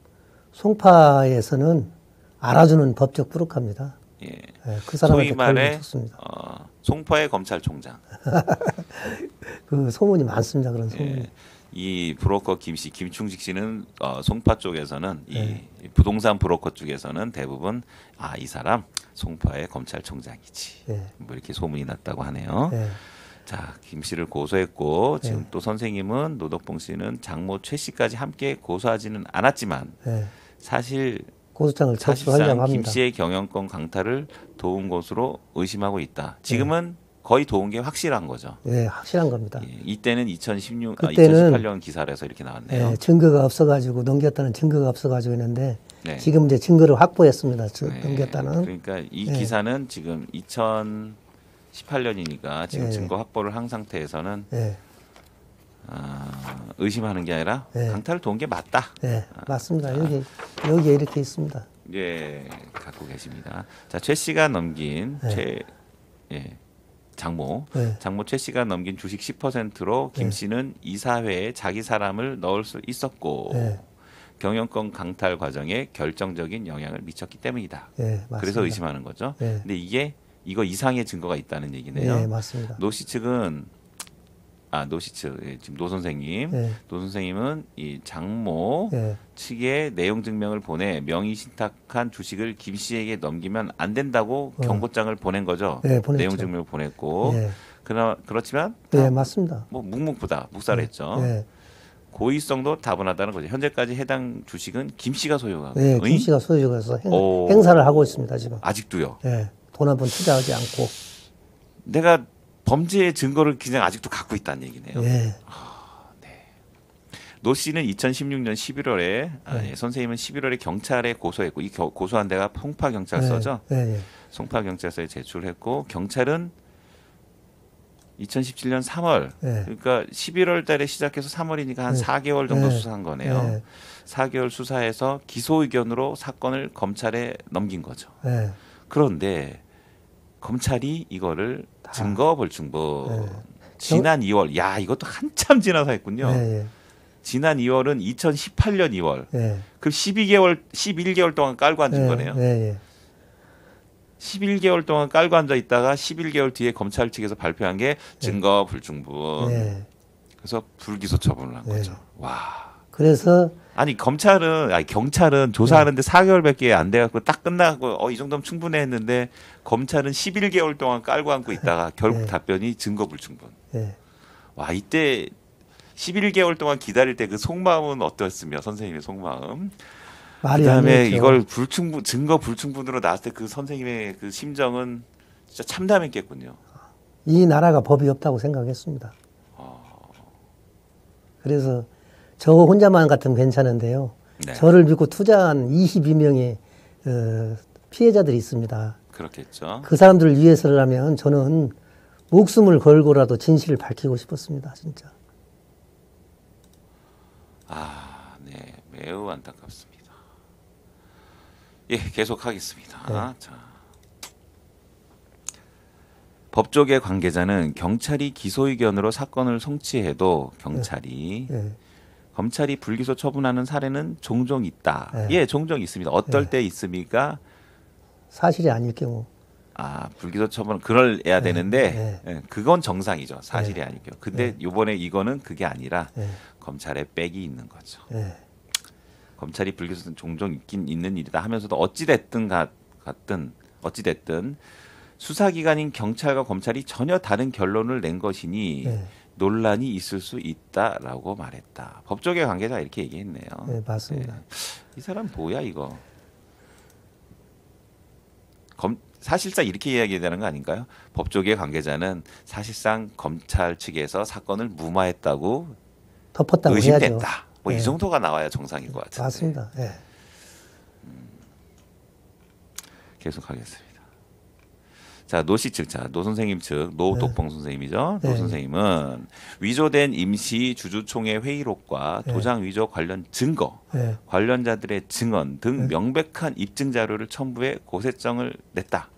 송파에서는 알아주는 법적 부룩합니다. 예. 예, 그 사람한테 소위 말해 별명이 좋습니다. 송파의 검찰총장. 그 소문이 많습니다. 그런 소문이. 예. 이 브로커 김 씨, 김충식 씨는 송파 쪽에서는 네. 이 부동산 브로커 쪽에서는 대부분 이 사람 송파의 검찰총장이지. 예. 뭐 이렇게 소문이 났다고 하네요. 예. 자, 김 씨를 고소했고 지금 네. 또 선생님은 노덕봉 씨는 장모 최 씨까지 함께 고소하지는 않았지만 예. 사실 고소장을 사실상 접수하려고 김 합니다. 씨의 경영권 강탈을 도운 것으로 의심하고 있다. 지금은 거의 도운 게 확실한 거죠. 예, 확실한 겁니다. 예, 이때는 2016, 그때는 2018년 기사에서 이렇게 나왔네요. 예, 증거가 없어가지고 넘겼다는 증거가 없어가지고 있는데 네. 지금 이제 증거를 확보했습니다. 네. 넘겼다는. 그러니까 이 네. 기사는 지금 2018년이니까 지금 네. 증거 확보를 한 상태에서는 예, 의심하는 게 아니라 네. 강탈을 도운 게 맞다. 예, 맞습니다. 여기에 이렇게 있습니다. 예, 갖고 계십니다. 자, 최 씨가 넘긴 네. 장모 네. 최 씨가 넘긴 주식 10%로 김 네. 씨는 이사회에 자기 사람을 넣을 수 있었고 네. 경영권 강탈 과정에 결정적인 영향을 미쳤기 때문이다. 예, 맞습니다. 그래서 의심하는 거죠. 네. 근데 이거 이상의 증거가 있다는 얘기네요. 예, 맞습니다. 노 씨 측은 노 씨 측 지금 노 선생님, 예, 노 선생님은 이 장모 예, 측에 내용 증명을 보내 명의 신탁한 주식을 김 씨에게 넘기면 안 된다고 경고장을 보낸 거죠. 예, 보냈죠. 내용 증명을 보냈고 예, 그렇지만 예, 맞습니다. 뭐 묵묵부다 묵살했죠. 예, 고의성도 다분하다는 거죠. 현재까지 해당 주식은 김 씨가 소유하고 예, 있어요. 김 씨가 소유해서 오. 행사를 하고 있습니다 지금. 아직도요. 예, 돈 한 번 투자하지 않고. 내가 범죄의 증거를 그냥 아직도 갖고 있다는 얘기네요. 예, 노 씨는 2016년 11월에 네. 선생님은 11월에 경찰에 고소했고 이 고소한 데가 송파 경찰서죠. 예, 예, 송파 경찰서에 제출했고 경찰은 2017년 3월 예. 그러니까 11월 달에 시작해서 3월이니까 한 네. 4개월 정도 네. 수사한 거네요. 네. 4개월 수사해서 기소 의견으로 사건을 검찰에 넘긴 거죠. 예, 그런데 검찰이 이거를 증거 불충분 네. 지난 2월 야 이것도 한참 지나서 했군요. 예, 지난 2월은 2018년 2월. 예, 그 11개월 동안 깔고 앉은 거네요. 예, 예, 11개월 동안 깔고 앉아 있다가 11개월 뒤에 검찰 측에서 발표한 게 증거 불충분. 예. 그래서 불기소 처분을 한 네. 거죠. 와. 그래서 아니 경찰은 조사하는데 4개월밖에 안 돼갖고 딱 끝나고 이 정도면 충분해 했는데 검찰은 11개월 동안 깔고 앉고 있다가 결국 네. 답변이 증거 불충분. 예, 와 이때 11개월 동안 기다릴 때 그 속마음은 어땠으며 선생님의 속마음. 말이 그다음에 아니죠. 이걸 증거 불충분으로 나왔을 때 그 선생님의 그 심정은 진짜 참담했겠군요. 이 나라가 법이 없다고 생각했습니다. 그래서 저 혼자만 같으면 괜찮은데요. 네. 저를 믿고 투자한 22명의 피해자들이 있습니다. 그렇겠죠. 그 사람들을 위해서라면 저는 목숨을 걸고라도 진실을 밝히고 싶었습니다. 진짜. 네, 매우 안타깝습니다. 예, 계속하겠습니다. 네. 자, 법조계 관계자는 경찰이 기소 의견으로 사건을 송치해도 예, 검찰이 불기소 처분하는 사례는 종종 있다. 네. 예, 종종 있습니다. 어떨 네. 때 있습니까? 사실이 아닐 경우. 아, 불기소 처분 그럴해야 되는데 그건 정상이죠. 사실이 아니고요. 근데 요번에 이거는 그게 아니라 검찰에 빽이 있는 거죠. 검찰이 불기소는 종종 있긴 있는 일이다 하면서도 어찌됐든 수사기관인 경찰과 검찰이 전혀 다른 결론을 낸 것이니 논란이 있을 수 있다라고 말했다. 법조계 관계자가 이렇게 얘기했네요. 네, 맞습니다. 이 사람 뭐야 이거? 사실상 이렇게 이야기되는 거 아닌가요? 법조계 관계자는 사실상 검찰 측에서 사건을 무마했다고 덮었다고 의심됐다. 해야죠. 뭐 이 정도가 나와야 정상인 것 같은데. 맞습니다. 예. 계속하겠습니다. 자, 노 씨 측, 노 선생님 측, 노덕봉 선생님이죠. 노 선생님은 위조된 임시 주주총회 회의록과 도장 위조 관련 증거, 관련자들의 증언 등 명백한 입증 자료를 첨부해 고세장을 냈다.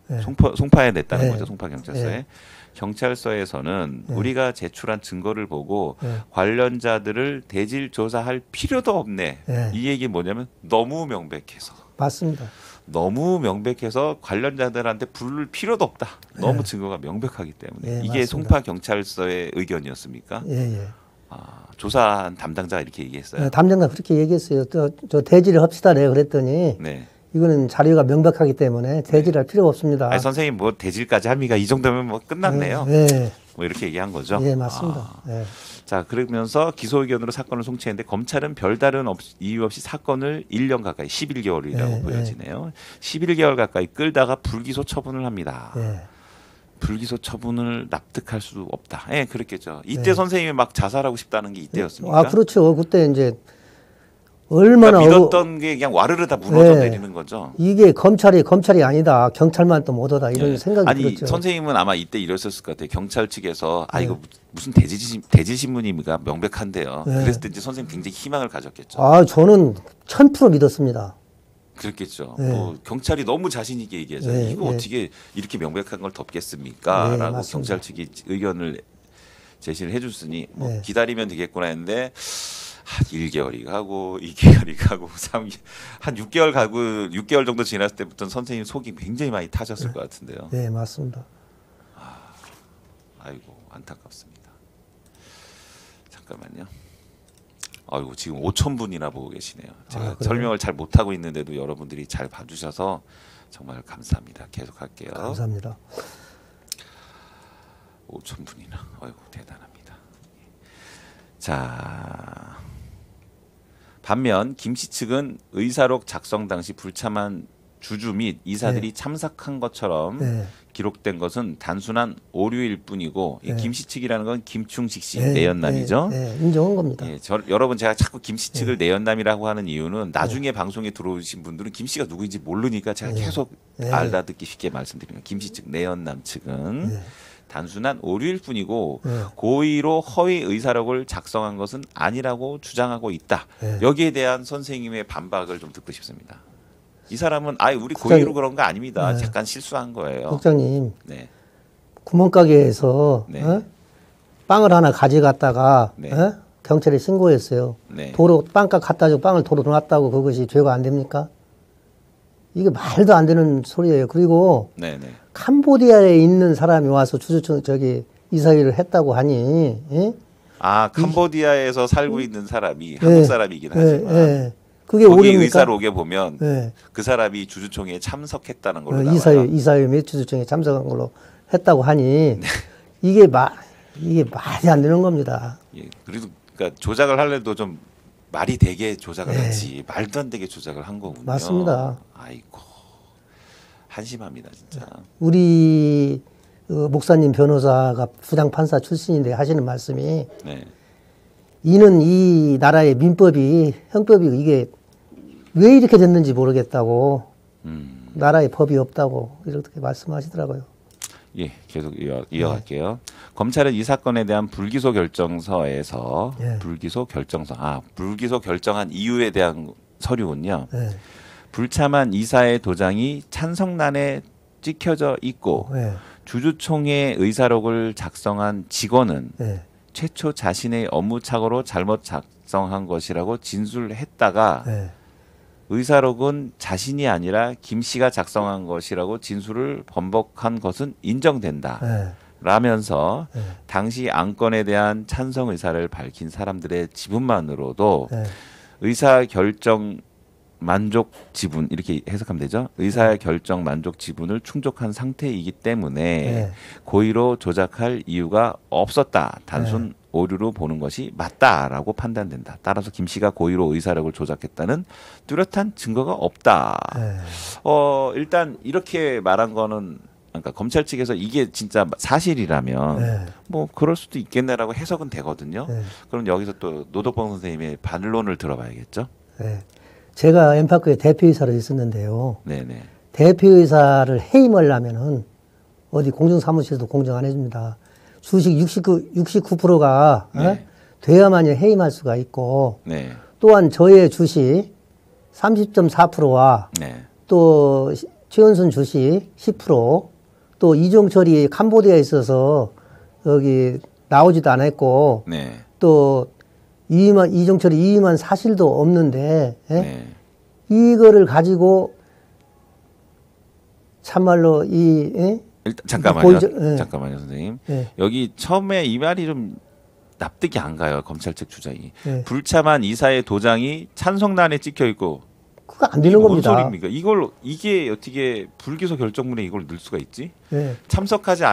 송파에 냈다는 거죠. 송파 경찰서에. 경찰서에서는 우리가 제출한 증거를 보고 관련자들을 대질 조사할 필요도 없네. 이 얘기 뭐냐면 너무 명백해서. 맞습니다. 너무 명백해서 관련자들한테 부를 필요도 없다. 너무 증거가 명백하기 때문에. 이게 맞습니다. 송파 경찰서의 의견이었습니까? 아, 조사한 담당자가 이렇게 얘기했어요. 담당자 그렇게 얘기했어요. 저 대지를 합시다. 내가 그랬더니 네. 이거는 자료가 명백하기 때문에 대지할 필요가 없습니다. 아니, 선생님 뭐 대질까지 합니까? 이 정도면 뭐 끝났네요. 뭐 이렇게 얘기한 거죠. 예, 맞습니다. 자, 그러면서 기소 의견으로 사건을 송치했는데 검찰은 별다른 이유 없이 사건을 1년 가까이 11개월이라고 보여지네요. 11개월 가까이 끌다가 불기소 처분을 합니다. 불기소 처분을 납득할 수 없다. 예, 그랬겠죠. 이때 선생님이 막 자살하고 싶다는 게 이때였습니까? 아, 그렇죠. 그때 이제 얼마나 그러니까 믿었던 게 그냥 와르르 다 무너져 내리는 거죠. 이게 검찰이 아니다. 경찰만 또 못하다 이런 생각이 아니, 들었죠. 선생님은 아마 이때 이랬었을 것 같아요. 경찰 측에서 아 이거 무슨 대질 신문입니까? 명백한데요. 그랬을 때 이제 선생님 굉장히 희망을 가졌겠죠. 아, 저는 1000% 믿었습니다. 그렇겠죠. 뭐 경찰이 너무 자신 있게 얘기하잖아요. 이거 어떻게 이렇게 명백한 걸 덮겠습니까? 라고 맞습니다. 경찰 측이 의견을 제시를 해줬으니 뭐 기다리면 되겠구나 했는데 한 1개월이 가고 2개월이 가고 3개월 한 6개월 가고 6개월 정도 지났을 때부터는 선생님 속이 굉장히 많이 타졌을 것 같은데요. 네, 맞습니다. 아이고 안타깝습니다. 잠깐만요. 아이고 지금 5,000분이나 보고 계시네요. 제가 설명을 잘 못하고 있는데도 여러분들이 잘 봐주셔서 정말 감사합니다. 계속할게요. 감사합니다. 5,000분이나 아이고 대단합니다. 자, 반면 김씨 측은 의사록 작성 당시 불참한 주주 및 이사들이 참석한 것처럼 기록된 것은 단순한 오류일 뿐이고 이 김씨 측이라는 건 김충식 씨 내연남이죠. 인정한 겁니다. 여러분 제가 자꾸 김씨 측을 내연남이라고 하는 이유는 나중에 방송에 들어오신 분들은 김씨가 누구인지 모르니까 제가 계속 알아듣기 쉽게 말씀드립니다. 김씨 측 내연남 측은 단순한 오류일 뿐이고 고의로 허위 의사록을 작성한 것은 아니라고 주장하고 있다. 여기에 대한 선생님의 반박을 좀 듣고 싶습니다. 이 사람은 우리 고의로 그런 거 아닙니다. 잠깐 실수한 거예요. 국장님, 네. 구멍가게에서 빵을 하나 가져갔다가 경찰에 신고했어요. 도로 빵값 갖다 주고 빵을 도로 놨다고 그것이 죄가 안 됩니까? 이게 말도 안 되는 소리예요. 그리고 캄보디아에 있는 사람이 와서 이사회를 했다고 하니 캄보디아에서 살고 있는 사람이 한국 사람이긴 하지만 그게 거기 오류입니까? 의사록에 보면 그 사람이 주주총회에 참석했다는 걸로 나와요. 이사회 몇 주주총회에 참석한 걸로 했다고 하니 이게 말이 안 되는 겁니다. 예, 그래도 그러니까 조작을 하려도 좀 말이 되게 조작을 하지 말도 안 되게 조작을 한 거군요. 맞습니다. 아이고 한심합니다 진짜. 우리 목사님 변호사가 부장판사 출신인데 하시는 말씀이 이는 이 나라의 민법이 형법이 이게 왜 이렇게 됐는지 모르겠다고 나라에 법이 없다고 이렇게 말씀하시더라고요. 예, 계속 이어갈게요. 검찰은 이 사건에 대한 불기소 결정서에서 불기소 결정한 이유에 대한 서류군요. 불참한 이사의 도장이 찬성란에 찍혀져 있고 주주총회 의사록을 작성한 직원은 최초 자신의 업무 착오로 잘못 작성한 것이라고 진술했다가 의사록은 자신이 아니라 김 씨가 작성한 것이라고 진술을 번복한 것은 인정된다. 네. 라면서 네. 당시 안건에 대한 찬성 의사를 밝힌 사람들의 지분만으로도 네. 의사 결정 만족 지분 이렇게 해석하면 되죠. 의사의 결정 만족 지분을 충족한 상태이기 때문에 네. 고의로 조작할 이유가 없었다. 단순 오류로 보는 것이 맞다라고 판단된다. 따라서 김 씨가 고의로 의사력을 조작했다는 뚜렷한 증거가 없다. 네. 일단 이렇게 말한 거는 그러니까 검찰 측에서 이게 진짜 사실이라면 네. 뭐 그럴 수도 있겠네라고 해석은 되거든요. 네. 그럼 여기서 또 노덕봉 선생님의 반론을 들어봐야겠죠. 네. 제가 엠파크의 대표이사로 있었는데요. 네네. 대표이사를 해임하려면은 어디 공정사무실에도 공정 안 해줍니다. 주식 69%가 네. 돼야만이 해임할 수가 있고 네. 또한 저의 주식 30.4%와 네. 또 최은순 주식 10%, 또 이종철이 캄보디아에 있어서 여기 나오지도 않았고 네. 또 이종철이 이임한 사실도 없는데 네. 이거를 가지고 참말로 이 일단 잠깐만요. 예. 잠깐만요, 선생님. 예. 여기 처음에 이 말이 좀 납득이 안 가요. 검찰 측 주장이. 예. 불참한 이사의 도장이 찬성란에 찍혀 있고 그거 안 되는 뭔 겁니다. 소리입니까? 이게 어떻게 불기소 결정문에 이걸 넣을 수가 있지? 예. 참석하지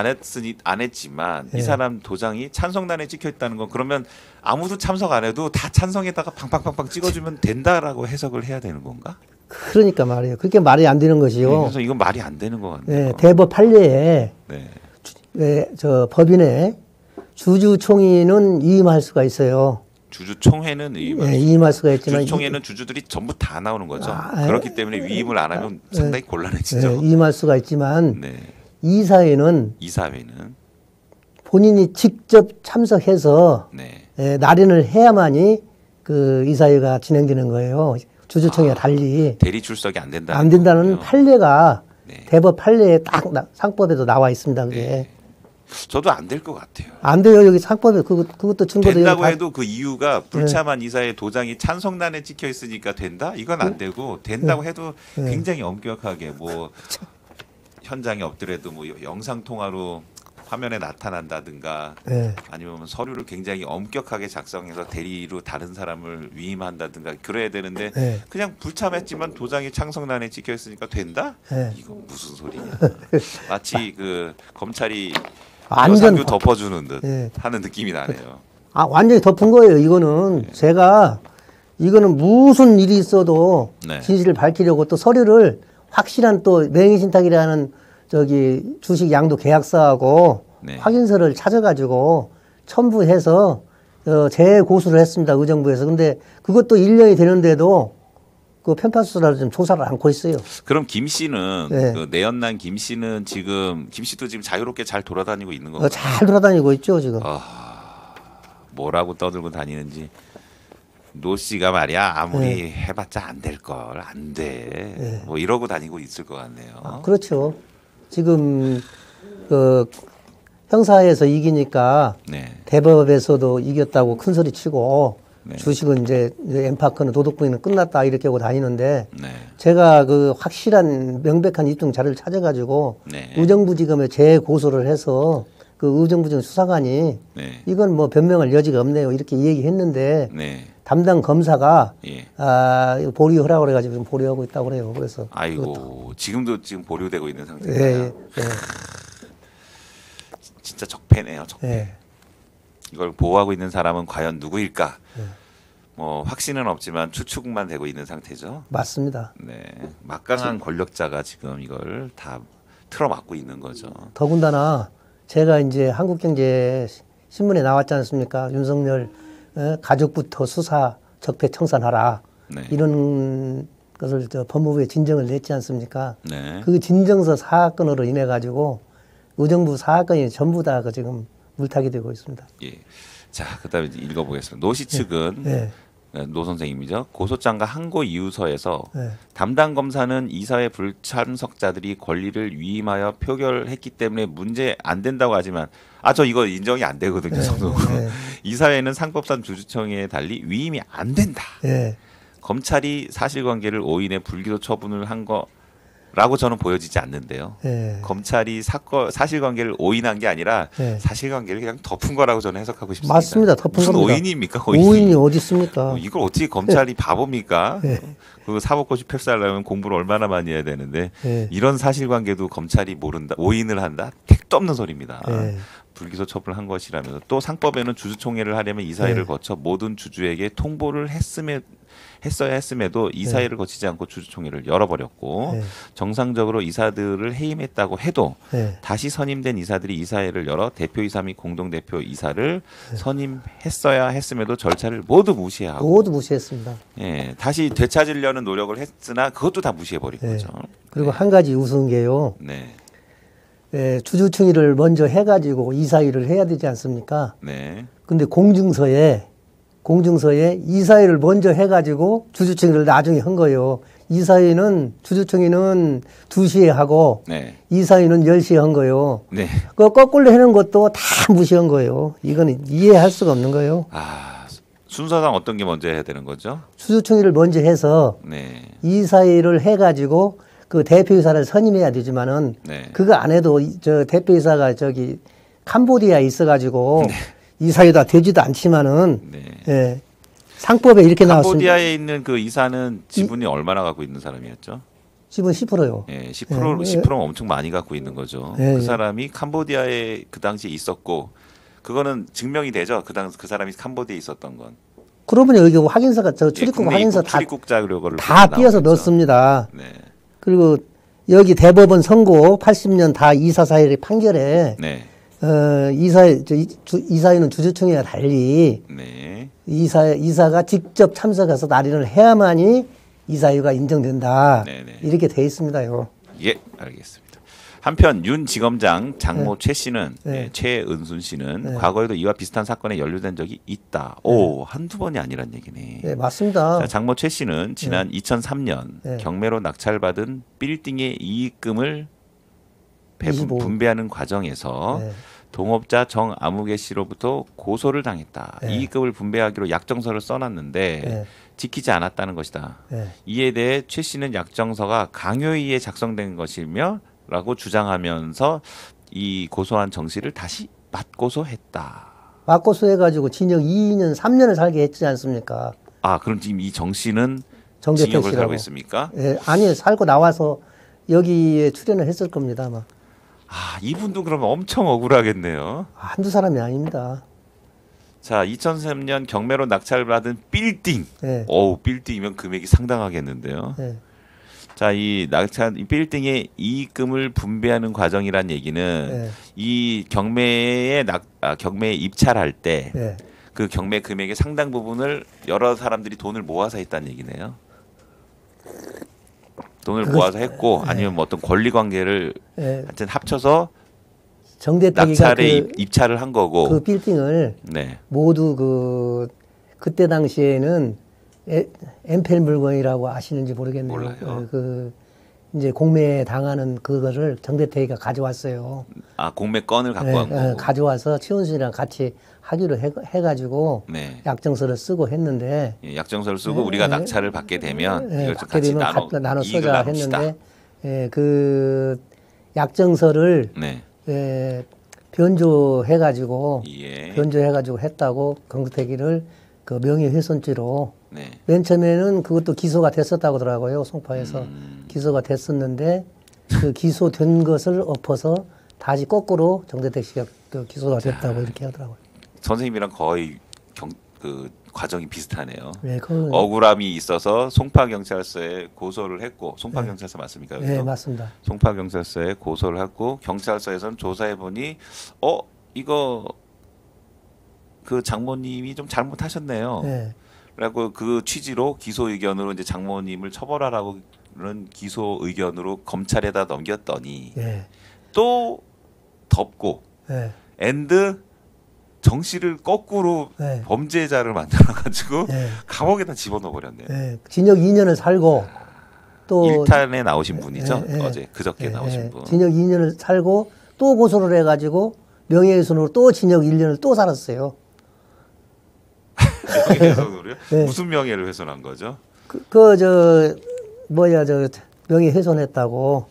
않았지만 예. 이 사람 도장이 찬성란에 찍혀 있다는 건 그러면 아무도 참석 안 해도 다 찬성에다가 팡팡팡팡 찍어주면 된다라고 해석을 해야 되는 건가? 그러니까 말이에요. 그렇게 말이 안 되는 것이요. 그래서 이건 말이 안 되는 것 같네요. 예, 대법 판례에 네. 저 법인의 주주총회는 이임할 수가 있어요. 주주총회는 예, 이임할 수가 있지만 주주총회는 주주들이 전부 다 나오는 거죠. 예. 그렇기 때문에 위임을 안 하면 상당히 곤란해지죠. 이임할 수가 있지만 네. 이사회는 이사회는 본인이 직접 참석해서 네. 날인을 해야만이 그 이사회가 진행되는 거예요. 주주총회와 달리 대리 출석이 안 된다는 안 된다는 거군요. 판례가 네. 대법 판례에 딱 상법에도 나와 있습니다. 그게 네. 저도 안 될 것 같아요. 안 돼요. 여기 상법에 그것도 증거도 된다고 여기 해도 그 이유가 불참한 이사의 도장이 찬성란에 찍혀 있으니까 된다? 이건 안 되고 된다고 해도 굉장히 엄격하게 뭐 현장에 없더라도 뭐 영상 통화로 화면에 나타난다든가 네. 아니면 서류를 굉장히 엄격하게 작성해서 대리로 다른 사람을 위임한다든가 그래야 되는데 네. 그냥 불참했지만 도장이 찬성란에 찍혀 있으니까 된다? 네. 이건 무슨 소리냐? 마치 그 검찰이 완전 여사규 덮어주는 듯 네. 하는 느낌이 나네요. 완전히 덮은 거예요. 이거는 제가 이거는 무슨 일이 있어도 네. 진실을 밝히려고 또 서류를 확실한 또 명의신탁이라는 저기 주식 양도 계약서하고 네. 확인서를 찾아가지고 첨부해서 재고수를 했습니다. 의정부에서. 근데 그것도 1년이 되는데도 그 편파수사를 좀 조사를 않고 있어요. 그럼 김 씨는 네. 그 내연남 김 씨는 지금 김 씨도 지금 자유롭게 잘 돌아다니고 있는 건가요? 잘 돌아다니고 있죠, 지금. 뭐라고 떠들고 다니는지 노 씨가 말이야 아무리 해봤자 안 될 걸 안 돼. 뭐 이러고 다니고 있을 것 같네요. 그렇죠. 지금 그 형사에서 이기니까 네. 대법에서도 이겼다고 큰 소리 치고 네. 주식은 이제 엠파크는 도덕부인은 끝났다 이렇게 하고 다니는데 네. 제가 그 확실한 명백한 입증 자료를 찾아가지고 네. 의정부지검에 재고소를 해서 그 의정부지검 수사관이 네. 이건 뭐 변명할 여지가 없네요 이렇게 얘기했는데 네. 담당 검사가 예. 이거 보류 하라고 그래가지고 지금 보류하고 있다고 그래요. 그래서 아이고 지금도 지금 보류되고 있는 예, 상태예요. 예, 진짜 적폐네요. 적폐. 예. 이걸 보호하고 있는 사람은 과연 누구일까? 뭐 확신은 없지만 추측만 되고 있는 상태죠. 맞습니다. 네, 막강한 권력자가 지금 이걸 다 틀어막고 있는 거죠. 더군다나 제가 이제 한국경제 신문에 나왔지 않습니까? 윤석열 가족부터 수사 적폐 청산하라 네. 이런 것을 법무부에 진정을 냈지 않습니까? 네. 그 진정서 사건으로 인해 가지고 의정부 사건이 전부 다 그 지금 물타기 되고 있습니다. 예. 자, 그다음에 이제 읽어보겠습니다. 노 씨 측은 네. 노 선생님이죠. 고소장과 항고 이유서에서 네. 담당 검사는 이사회 불참석자들이 권리를 위임하여 표결했기 때문에 문제 안 된다고 하지만 저 이거 인정이 안 되거든요. 성적으로. 네. 이사회는 상법상 주주총회에 달리 위임이 안 된다. 예. 검찰이 사실관계를 오인해 불기소 처분을 한 거라고 저는 보여지지 않는데요. 예. 검찰이 사실관계를 오인한 게 아니라 예. 사실관계를 그냥 덮은 거라고 저는 해석하고 싶습니다. 맞습니다. 덮은 무슨 겁니다. 오인입니까? 오인이 어디 있습니까? 이걸 어떻게 검찰이 바보입니까? 예. 그 사법고시 패스하려면 공부를 얼마나 많이 해야 되는데 예. 이런 사실관계도 검찰이 모른다, 오인을 한다, 택도 없는 소리입니다. 예. 불기소 처분을 한 것이라면서 또 상법에는 주주총회를 하려면 이사회를 네. 거쳐 모든 주주에게 통보를 했어야 했음에도 이사회를 거치지 않고 주주총회를 열어버렸고 네. 정상적으로 이사들을 해임했다고 해도 네. 다시 선임된 이사들이 이사회를 열어 대표이사 및 공동대표 이사를 선임했어야 했음에도 절차를 모두 무시하고 모두 무시했습니다. 예, 다시 되찾으려는 노력을 했으나 그것도 다 무시해버린 네. 거죠. 그리고 한 가지 우스운 게요. 네, 예, 주주총회를 먼저 해가지고 이사회를 해야 되지 않습니까? 네, 근데 공증서에 이사회를 먼저 해가지고 주주총회를 나중에 한 거예요. 주주총회는 2시에 하고 네, 이사회는 10시에 한 거예요. 네. 그 거꾸로 해놓은 것도 다 무시한 거예요. 이거는 이해할 수가 없는 거예요. 아, 순서상 어떤 게 먼저 해야 되는 거죠? 주주총회를 먼저 해서 네, 이사회를 해가지고 그 대표이사를 선임해야 되지만은 네. 그거 안 해도 저 대표이사가 저기 캄보디아에 있어가지고 이사회가 되지도 않지만은 네. 예, 상법에 이렇게 나왔습니다. 캄보디아에 있는 그 이사는 지분이 얼마나 갖고 있는 사람이었죠? 지분 10%요. 예, 10%면 엄청 많이 갖고 있는 거죠. 예, 그 예. 사람이 캄보디아에 그 당시에 있었고 그거는 증명이 되죠. 그 사람이 캄보디아에 있었던 건. 그러면 여기 확인서가 저 출입국 국내 확인서 입국 출입국 자료를 다 띄어서 나오겠죠. 넣습니다. 네, 그리고 여기 대법원 선고 80년 다 이사사회의 판결에 네, 이사회는 주주총회와 달리 네. 이사가 직접 참석해서 날인을 해야만이 이사회가 인정된다. 네, 네. 이렇게 돼 있습니다요. 예, 알겠습니다. 한편 윤 지검장 장모 최 씨는 네. 최은순 씨는 네. 과거에도 이와 비슷한 사건에 연루된 적이 있다. 오, 한두 번이 아니란 얘기네. 네, 맞습니다. 자, 장모 최 씨는 지난 2003년 네. 경매로 낙찰받은 빌딩의 이익금을 25. 분배하는 과정에서 네. 동업자 정아무개 씨로부터 고소를 당했다. 네. 이익금을 분배하기로 약정서를 써놨는데 네. 지키지 않았다는 것이다. 네. 이에 대해 최 씨는 약정서가 강요에 의해 작성된 것이며 라고 주장하면서 이 고소한 정 씨를 다시 맞고소했다. 맞고소해가지고 징역 2년, 3년을 살게 했지 않습니까? 아, 그럼 지금 이 정 씨는 정대택 징역을 살고 씨라고. 있습니까? 예, 아니 살고 나와서 여기에 출연을 했을 겁니다. 아마 아, 이분도 그러면 엄청 억울하겠네요. 한두 사람이 아닙니다. 자, 2003년 경매로 낙찰받은 빌딩. 예, 어우, 빌딩이면 금액이 상당하겠는데요. 예, 자, 이 빌딩의 이익금을 분배하는 과정이란 얘기는 예, 이 경매에 경매에 입찰할 때 예. 그 경매 금액의 상당 부분을 여러 사람들이 돈을 모아서 했다는 얘기네요. 돈을 모아서 했고 아니면 뭐 어떤 권리 관계를 예. 하여튼 합쳐서 정대택이가 낙찰에 입찰을 한 거고. 그 빌딩을 네. 모두 그때 당시에는 엠펠 물건이라고 아시는지 모르겠네요. 몰라요. 이제 공매 당하는 그거를 정대택이가 가져왔어요. 아, 공매건을 갖고 간 거고. 가져와서 최은순이랑 같이 하기로 해가지고 네. 약정서를 쓰고 했는데 예, 약정서를 쓰고 우리가 낙찰을 받게 되면 이걸 좀 받게 같이 되면 나눠 이익을 쓰자 나눕시다. 했는데 그 약정서를 네. 변조해가지고 예. 했다고 정대택이를 그 명예훼손죄로 네. 맨 처음에는 그것도 기소가 됐었다고 하더라고요. 송파에서 음. 기소가 됐었는데 그 기소된 것을 엎어서 다시 거꾸로 정대택 씨가 그 기소가 됐다고 이렇게 하더라고요. 선생님이랑 거의 그 과정이 비슷하네요. 네, 그건 억울함이 있어서 송파경찰서에 고소를 했고 송파경찰서 맞습니까? 네, 여기도? 맞습니다. 송파경찰서에 고소를 했고 경찰서에서는 조사해 보니 이거 그 장모님이 좀 잘못하셨네요. 네, 라고 그 취지로 기소 의견으로 이제 장모님을 처벌하라고는 기소 의견으로 검찰에다 넘겼더니 네, 또 덮고 네, 앤드 정 씨를 거꾸로 네. 범죄자를 만들어가지고 네. 감옥에다 집어넣어 버렸네요. 네, 징역 2년을 살고 또 1탄에 나오신 분이죠. 네, 네. 어제 그저께 나오신 분. 징역 2년을 살고 또 고소를 해가지고 명예훼손으로 또 징역 1년을 또 살았어요. 명예훼손으로요? 네. 무슨 명예를 훼손한 거죠? 저 뭐야 저 명예훼손했다고.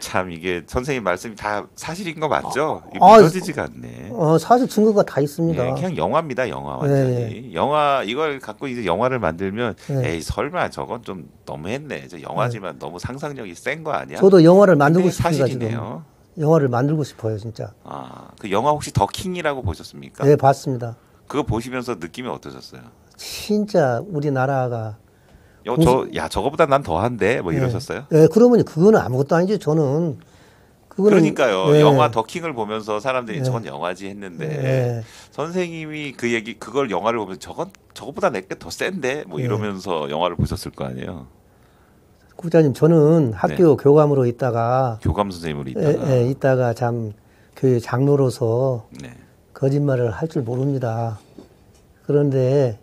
참 이게 선생님 말씀이 다 사실인 거 맞죠? 이게 아, 믿어지지가 않네. 사실 증거가 다 있습니다. 예, 그냥 영화입니다, 영화 완전히. 영화 이걸 갖고 이제 영화를 만들면 에이 설마 저건 좀 너무했네. 저 영화지만 너무 상상력이 센 거 아니야? 저도 영화를 만들고 근데 싶습니다 지금. 사실이네요. 영화를 만들고 싶어요 진짜. 아, 그 영화 혹시 더 킹이라고 보셨습니까? 네 봤습니다. 그거 보시면서 느낌이 어떠셨어요? 진짜 우리나라가 저거보다 난 더한데 뭐 이러셨어요? 예, 그러면 그거는 아무것도 아니죠. 저는 그거는 그러니까요. 예, 영화 더 킹을 보면서 사람들이 저건 영화지 했는데 예. 선생님이 그걸 영화를 보면서 저거보다 내게 더 센데 뭐 이러면서 영화를 보셨을 거 아니에요. 국장님 저는 학교 교감으로 있다가 교감 선생님으로 있다가 있다가 참 교회 장로로서 네. 거짓말을 할 줄 모릅니다. 그런데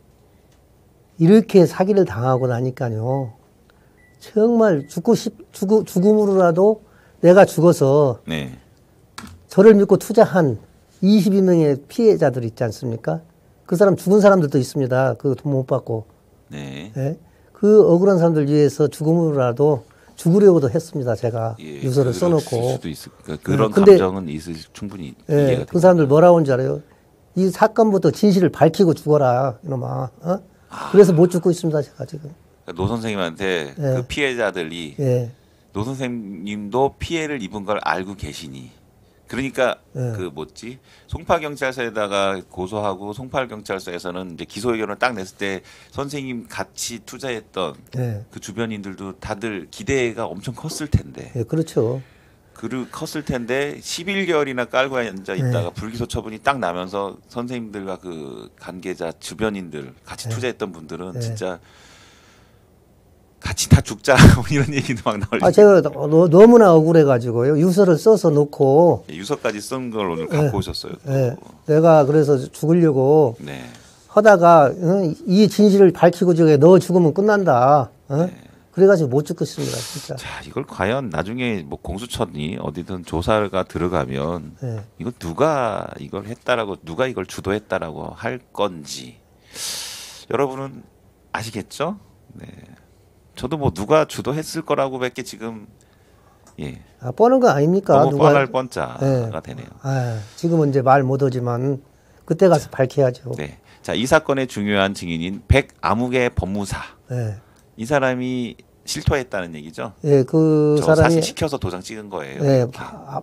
이렇게 사기를 당하고 나니까요. 정말 죽음으로라도 내가 죽어서 네. 저를 믿고 투자한 22명의 피해자들 있지 않습니까? 그 사람 죽은 사람들도 있습니다. 그 돈 못 받고. 네. 예? 그 억울한 사람들 위해서 죽음으로라도 죽으려고도 했습니다. 제가 예, 유서를 써놓고. 수도 있을 그런 근데, 감정은 충분히 예, 이해가 그 사람들 뭐라고 하는 줄 알아요? 이 사건부터 진실을 밝히고 죽어라, 이놈아. 어? 그래서 못 죽고 있습니다, 제가 지금. 노 선생님한테 그 피해자들이 예, 노 선생님도 피해를 입은 걸 알고 계시니 그러니까 그 뭐지 송파 경찰서에다가 고소하고 송파 경찰서에서는 이제 기소 의견을 딱 냈을 때 선생님 같이 투자했던 예, 그 주변인들도 다들 기대가 엄청 컸을 텐데 예, 그렇죠. 컸을 텐데 11개월이나 깔고 앉아 있다가 불기소 처분이 딱 나면서 선생님들과 그 관계자 주변인들 같이 투자했던 분들은 진짜 같이 다 죽자 뭐 이런 얘기도 막 나올 제가 너무나 억울해가지고요. 유서를 써서 놓고, 유서까지 쓴 걸 오늘 갖고 오셨어요. 또. 예, 내가 그래서 죽으려고 네. 하다가, 이 진실을 밝히고 저게 너 죽으면 끝난다. 그래가지고 못 죽고 있습니다, 진짜. 자, 이걸 과연 나중에 뭐 공수처니 어디든 조사가 들어가면 이거 누가 이걸 했다라고 누가 이걸 주도했다라고 할 건지 여러분은 아시겠죠? 네. 저도 뭐 누가 주도했을 거라고밖에 지금 뻔한 거 아닙니까? 너무 뻔할 뻔짜가 되네요. 지금은 이제 말 못하지만 그때 가서 밝혀야죠. 네. 자, 이 사건의 중요한 증인인 백아무개 법무사. 네. 이 사람이 실토했다는 얘기죠. 예, 그 저 사람이 사실 시켜서 도장 찍은 거예요. 예,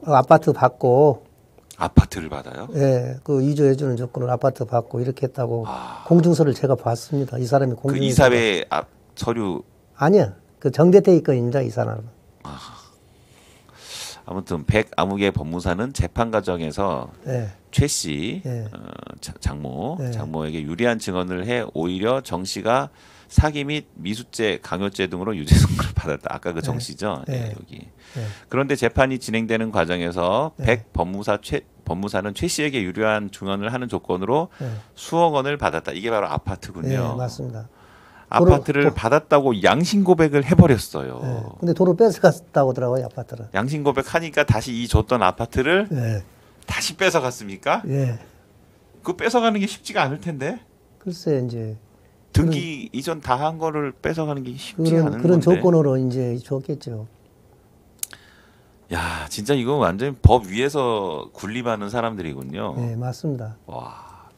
아파트 받고 아파트를 받아요? 예, 그 이주해주는 조건으로 아파트 받고 이렇게 했다고 공증서를 제가 봤습니다. 이 사람이 그 공증서 이사회 서류 아니야. 그 정대태 건입니다. 이 사람은. 아무튼 백아무개 법무사는 재판 과정에서 최 씨 장모에게 유리한 증언을 해 오히려 정 씨가 사기 및 미수죄, 강요죄 등으로 유죄 선고를 받았다. 아까 그 정 씨죠. 여기. 그런데 재판이 진행되는 과정에서 백 법무사는 최 씨에게 유리한 증언을 하는 조건으로 수억 원을 받았다. 이게 바로 아파트군요. 네, 맞습니다. 아파트를 받았다고 양심 고백을 해버렸어요. 근데 돈을 뺏어갔다고 하더라고요, 아파트를. 양심 고백하니까 다시 이 줬던 아파트를 다시 뺏어갔습니까? 예. 그 뺏어가는 게 쉽지가 않을 텐데. 글쎄 이제 등기 이전 다 한 거를 뺏어가는 게 쉽지 않은 그런 건데. 조건으로 이제 줬겠죠. 야, 진짜 이거 완전 법 위에서 군림하는 사람들이군요. 네, 맞습니다. 와,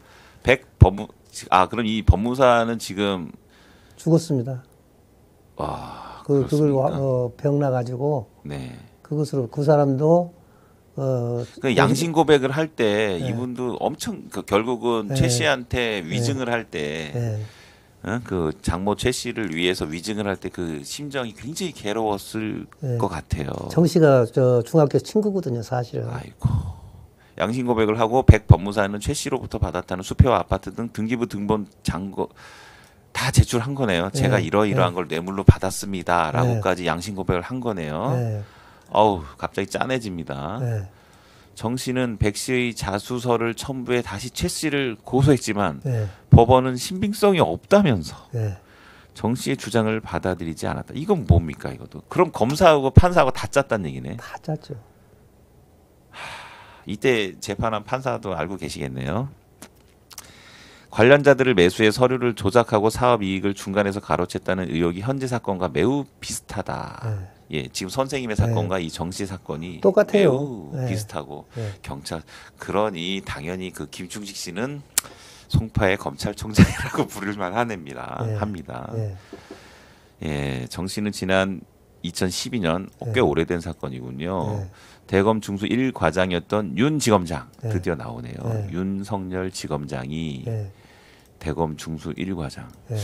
그럼 이 법무사는 지금 죽었습니다. 와, 그걸 그렇습니까? 병 나가지고 네. 그것으로 그 사람도 그 양심 고백을 할 때 이분도 엄청 결국은 최 씨한테 위증을 할 때 그 장모 최 씨를 위해서 위증을 할 때 그 심정이 굉장히 괴로웠을 것 같아요. 정 씨가 저 중학교 친구거든요, 사실은. 아이고. 양심 고백을 하고 백 법무사는 최 씨로부터 받았다는 수표와 아파트 등 등기부 등본 잔고 다 제출한 거네요. 제가 이러이러한 걸 뇌물로 받았습니다라고까지 양심 고백을 한 거네요. 어우, 갑자기 짠해집니다. 정 씨는 백 씨의 자수서를 첨부해 다시 최 씨를 고소했지만 법원은 신빙성이 없다면서 정 씨의 주장을 받아들이지 않았다. 이건 뭡니까 이것도? 그럼 검사하고 판사하고 다 짰다는 얘기네. 다 짰죠. 이때 재판한 판사도 알고 계시겠네요. 관련자들을 매수해 서류를 조작하고 사업 이익을 중간에서 가로챘다는 의혹이 현재 사건과 매우 비슷하다. 예, 지금 선생님의 사건과 이 정씨 사건이 똑같아요. 매우 네. 비슷하고 네. 경찰 그러니 당연히 그 김충식 씨는 송파의 검찰총장이라고 부를만 합니다. 네. 합니다. 네. 예, 정 씨는 지난 2012년 꽤 오래된 사건이군요. 네. 대검 중수 1과장이었던 윤 지검장 네. 드디어 나오네요. 네. 윤석열 지검장이 네. 대검 중수 1과장. 네.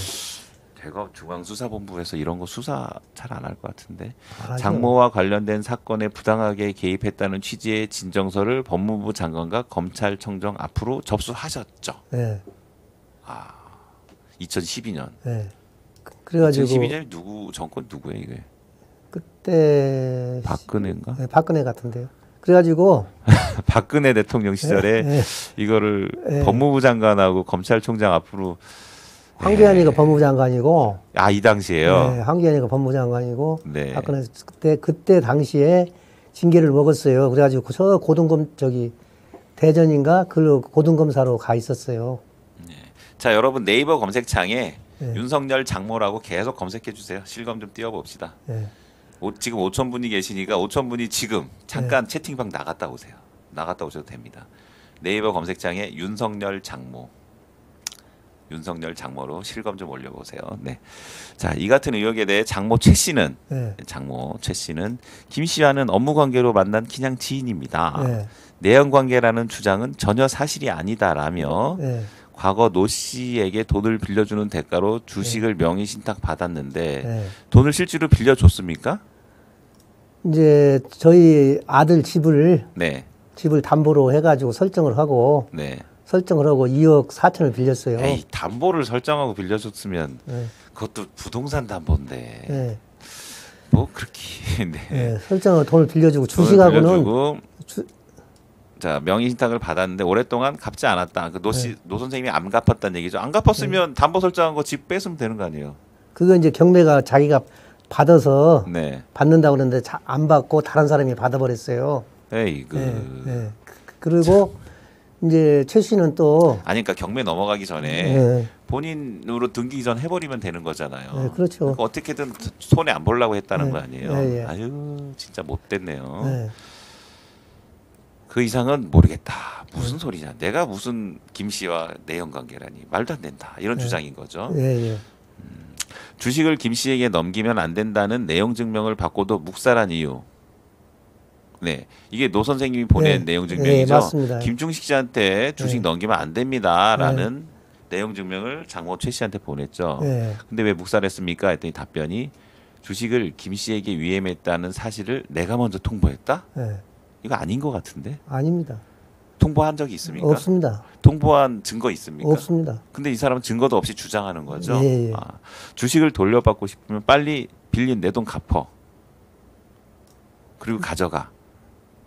대검 중앙수사본부에서 이런 거 수사 잘 안 할 것 같은데 안 하죠. 장모와 관련된 사건에 부당하게 개입했다는 취지의 진정서를 법무부 장관과 검찰청장 앞으로 접수하셨죠. 네. 2012년. 네. 그래가지고 2012년 누구 정권 누구예요 이게? 그때 박근혜인가? 네, 박근혜 같은데요. 그래가지고 박근혜 대통령 시절에 네. 이거를 네. 법무부 장관하고 검찰총장 앞으로 황교안이가 법무부 장관이고 이 당시에요. 네, 황교안이가 법무부 장관이고 네. 박근혜 그때 당시에 징계를 먹었어요. 그래가지고 저 고등검 대전인가 그 고등검사로 가 있었어요. 자 여러분 네이버 검색창에 네. 윤석열 장모라고 계속 검색해 주세요. 실검 좀 띄워봅시다. 네. 지금 5천 분이 계시니까 5천 분이 지금 잠깐 채팅방 나갔다 오세요. 나갔다 오셔도 됩니다. 네이버 검색창에 윤석열 장모, 윤석열 장모로 실검 좀 올려보세요. 네. 자, 이 같은 의혹에 대해 장모 최 씨는 네. 김 씨와는 업무 관계로 만난 그냥 지인입니다. 네. 내연 관계라는 주장은 전혀 사실이 아니다라며 네. 과거 노 씨에게 돈을 빌려주는 대가로 주식을 명의 신탁 받았는데 네. 돈을 실제로 빌려줬습니까? 이제 저희 아들 집을 네, 담보로 해가지고 설정을 하고 네. 2억 4천을 빌렸어요. 에이, 담보를 설정하고 빌려줬으면 네. 그것도 부동산 담보인데 네. 뭐 그렇게 네. 네. 설정하고 돈을 빌려주고 돈을 주식하고는 빌려주고 주- 자 명의 신탁을 받았는데 오랫동안 갚지 않았다. 그 네. 노 선생님이 안 갚았다는 얘기죠. 안 갚았으면 담보 설정한 거 집 뺏으면 되는 거 아니에요? 그거 이제 경매가 자기가 받아서 네. 받는다고 그러는데 안 받고 다른 사람이 받아버렸어요. 에이 그 네. 네. 그리고 이제 최 씨는 또 아니 그러니까 경매 넘어가기 전에 네. 본인으로 등기 이전 해버리면 되는 거잖아요. 네, 그렇죠. 그러니까 어떻게든 손해 안 보려고 했다는 네. 거 아니에요. 네, 네. 아유 진짜 못됐네요. 네. 그 이상은 모르겠다. 무슨 소리냐? 내가 무슨 김 씨와 내연 관계라니 말도 안 된다. 이런 주장인 거죠. 예, 예. 주식을 김 씨에게 넘기면 안 된다는 내용 증명을 받고도 묵살한 이유. 네, 이게 노 선생님이 보낸 네. 내용 네, 증명이죠. 맞습니다. 김중식 씨한테 주식 네. 넘기면 안 됩니다라는 내용 증명을 장모 최 씨한테 보냈죠. 네. 근데 왜 묵살했습니까? 했더니 답변이 주식을 김 씨에게 위임했다는 사실을 내가 먼저 통보했다? 네. 이거 아닌 것 같은데 아닙니다. 통보한 적이 있습니까? 없습니다. 통보한 증거 있습니까? 없습니다. 근데 이 사람은 증거도 없이 주장하는 거죠. 예, 예. 주식을 돌려받고 싶으면 빨리 빌린 내 돈 갚어. 그리고 가져가.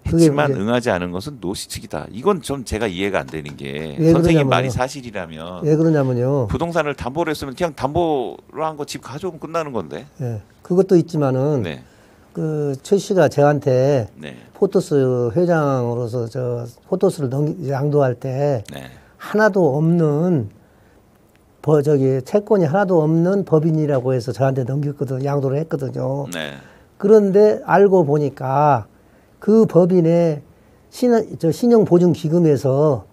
그게 했지만 이제- 응하지 않은 것은 노 씨 측이다. 이건 좀 제가 이해가 안 되는 게 왜 선생님 그러냐면요. 말이 사실이라면 왜 그러냐면요. 부동산을 담보로 했으면 그냥 담보로 한 거 집 가져오면 끝나는 건데. 예. 그것도 있지만은 네, 그 최 씨가 저한테 네, 포토스 회장으로서 포토스를 양도할 때 네, 하나도 없는 채권이 하나도 없는 법인이라고 해서 저한테 넘겼거든, 양도를 했거든요. 네. 그런데 알고 보니까 그 법인의 신용보증기금에서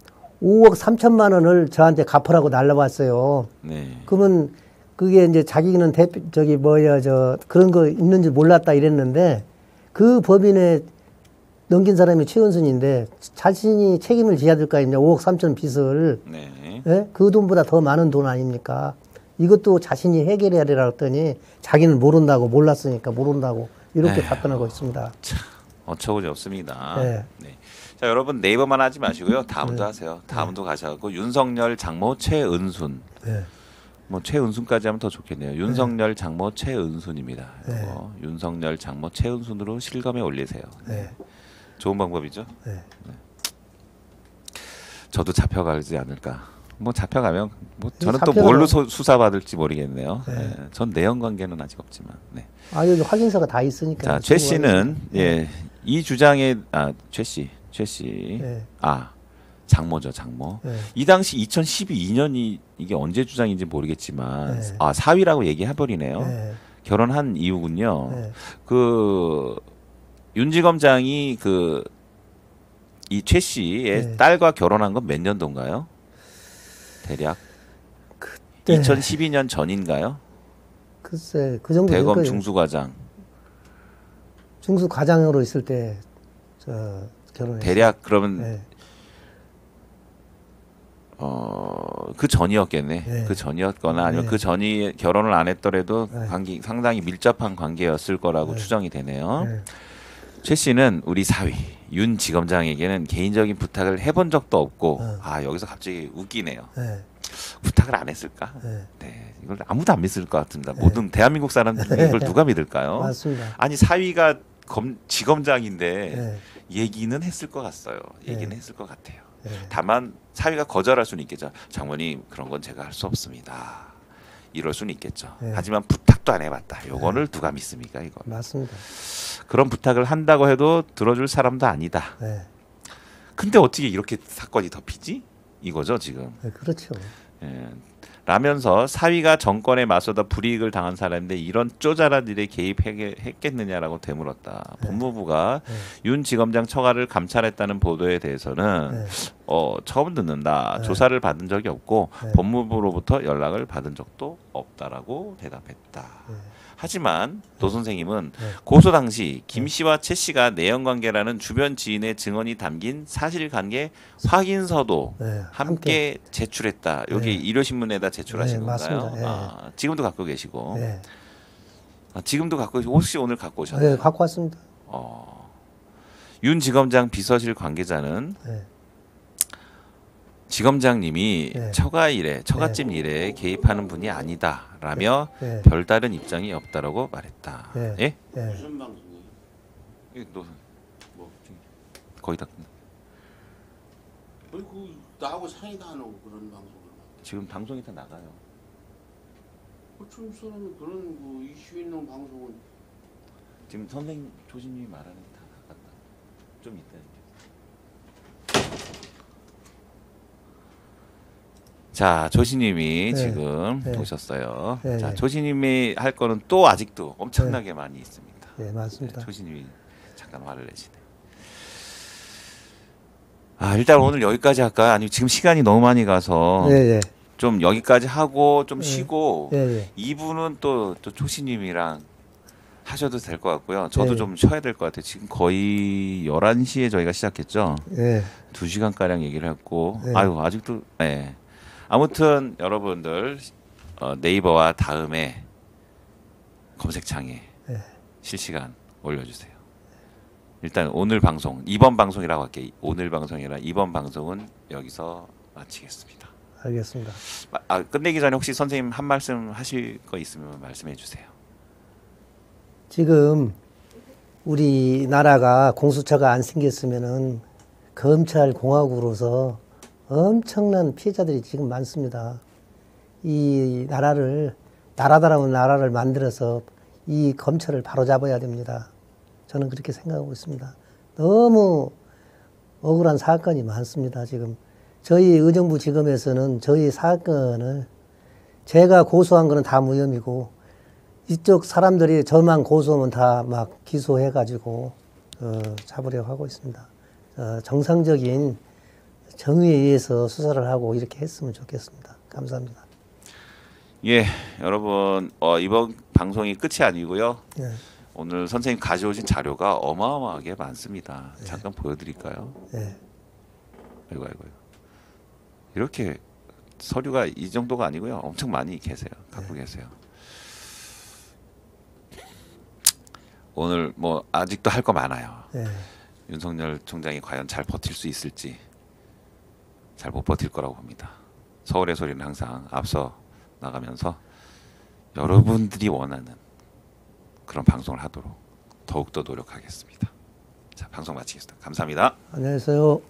5억 3천만 원을 저한테 갚으라고 날라왔어요. 네. 그러면 그게 이제 자기는 그런 거 있는 줄 몰랐다 이랬는데 그 법인에 넘긴 사람이 최은순인데 자신이 책임을 져야 될 거 아닙니까? 5억 3천 빚을. 네. 예? 그 돈보다 더 많은 돈 아닙니까? 이것도 자신이 해결해야 되라 했더니 자기는 모른다고 몰랐으니까 모른다고 이렇게 에휴. 답변하고 있습니다. 어처구니 없습니다. 네. 네. 자 여러분 네이버만 하지 마시고요. 다음도 하세요. 다음도 가셔갖고 윤석열 장모 최은순. 네. 뭐 최은순까지 하면 더 좋겠네요. 윤석열 장모 최은순입니다. 네. 윤석열 장모 최은순으로 실검에 올리세요. 네. 좋은 방법이죠. 네. 저도 잡혀가지 않을까. 뭐 잡혀가면 뭐 저는 또 잡혀가- 뭘로 수사받을지 모르겠네요. 네. 네. 전 내연 관계는 아직 없지만. 네. 여기 확인서가 다 있으니까. 자, 최 씨는 네. 이 주장에 최 씨. 네. 장모죠, 장모. 네. 이 당시 2012년이 이게 언제 주장인지 모르겠지만 네. 아 사위라고 얘기해버리네요. 네. 결혼한 이유군요. 네. 그 윤지검장이 그 이 최 씨의 네. 딸과 결혼한 건 몇 년도인가요? 대략 네. 2012년 전인가요? 글쎄 그 정도 될 대검 거예요. 중수과장. 중수 과장으로 있을 때 저 결혼했어요. 대략 그러면 네. 그 전이었겠네. 네. 그 전이었거나 아니면 네. 그 전이 결혼을 안 했더라도 네. 관계 상당히 밀접한 관계였을 거라고 네. 추정이 되네요. 네. 최 씨는 우리 사위 윤 지검장에게는 개인적인 부탁을 해본 적도 없고 아 여기서 갑자기 웃기네요. 네. 부탁을 안 했을까? 네. 네, 이걸 아무도 안 믿을 것 같습니다. 모든 대한민국 사람들이 이걸 누가 믿을까요? 맞습니다. 아니 사위가 지검장인데 네. 얘기는 했을 것 같아요. 얘기는 네. 했을 것 같아요. 네. 다만 사위가 거절할 수는 있겠죠. 장모님 그런 건 제가 할 수 없습니다. 이럴 수는 있겠죠. 네. 하지만 부탁도 안 해봤다. 요거를 누가 믿습니까? 이거 맞습니다. 그런 부탁을 한다고 해도 들어줄 사람도 아니다. 네. 근데 어떻게 이렇게 사건이 덮이지? 이거죠 지금. 네. 그렇죠. 예. 라면서 사위가 정권에 맞서다 불이익을 당한 사람인데 이런 쪼잘한 일에 개입했겠느냐라고 되물었다. 법무부가 윤 지검장 처가를 감찰했다는 보도에 대해서는 네. 처음 듣는다. 네. 조사를 받은 적이 없고 네. 법무부로부터 연락을 받은 적도 없다라고 대답했다. 네. 하지만 도 선생님은 네. 고소 당시 김 씨와 최 씨가 내연 관계라는 주변 지인의 증언이 담긴 사실관계 확인서도 네. 함께 제출했다. 여기 네. 일요신문에다 제출하신 네, 건가요? 맞습니다. 네. 아, 지금도 갖고 계시고. 네. 아, 지금도 갖고 혹시 오늘 갖고 오셨나요? 네. 갖고 왔습니다. 윤 지검장 비서실 관계자는 네. 지검장님이 네. 처갓집 일에 개입하는 분이 아니다라며 네. 별다른 입장이 없다라고 말했다. 네. 예? 네. 무슨 방송이에요? 뭐 거의 다 끝나. 그 나하고 상의도 안 하고 그런 방송을. 지금 방송이 다 나가요. 좀 사람이 그런 그 이슈 있는 방송은 지금 선생 조신님이 말하는 게 다 나갔다. 좀 이따 이제. 자 조신님이 네. 지금 네. 오셨어요. 네. 자 조신님이 할 거는 또 아직도 엄청나게 많이 있습니다. 네. 맞습니다. 조신님이 잠깐 화를 내시네. 아 일단 오늘 여기까지 할까요? 아니면 지금 시간이 너무 많이 가서 네. 네. 좀 여기까지 하고 좀 쉬고 네. 네. 2부는 또 조신님이랑 하셔도 될 것 같고요. 저도 네. 좀 쉬어야 될 것 같아요. 지금 거의 11시에 저희가 시작했죠. 네. 2시간가량 얘기를 했고 네. 아유 아직도 네. 아무튼 여러분들 네이버와 다음에 검색창에 네. 실시간 올려주세요. 일단 오늘 방송 이번 방송이라고 할게요. 오늘 방송이라 이번 방송은 여기서 마치겠습니다. 알겠습니다. 끝내기 전에 혹시 선생님 한 말씀 하실 거 있으면 말씀해 주세요. 지금 우리나라가 공수처가 안 생겼으면은 검찰 공화국으로서 엄청난 피해자들이 지금 많습니다. 이 나라다라운 나라를 만들어서 이 검찰을 바로잡아야 됩니다. 저는 그렇게 생각하고 있습니다. 너무 억울한 사건이 많습니다. 지금 저희 의정부 지검에서는 저희 사건을 제가 고소한 거는 다 무혐의고 이쪽 사람들이 저만 고소하면 다 막 기소해가지고 잡으려고 하고 있습니다. 정상적인 정의에 의해서 수사를 하고 이렇게 했으면 좋겠습니다. 감사합니다. 예, 여러분 이번 방송이 끝이 아니고요. 네. 오늘 선생님 가져오신 자료가 어마어마하게 많습니다. 잠깐 보여드릴까요? 네. 아이고. 이렇게 서류가 이 정도가 아니고요. 엄청 많이 계세요. 갖고 계세요. 오늘 뭐 아직도 할 거 많아요. 네. 윤석열 총장이 과연 잘 버틸 수 있을지 잘 못 버틸 거라고 봅니다. 서울의 소리는 항상 앞서 나가면서 여러분들이 원하는 그런 방송을 하도록 더욱더 노력하겠습니다. 자, 방송 마치겠습니다. 감사합니다. 안녕히 계세요.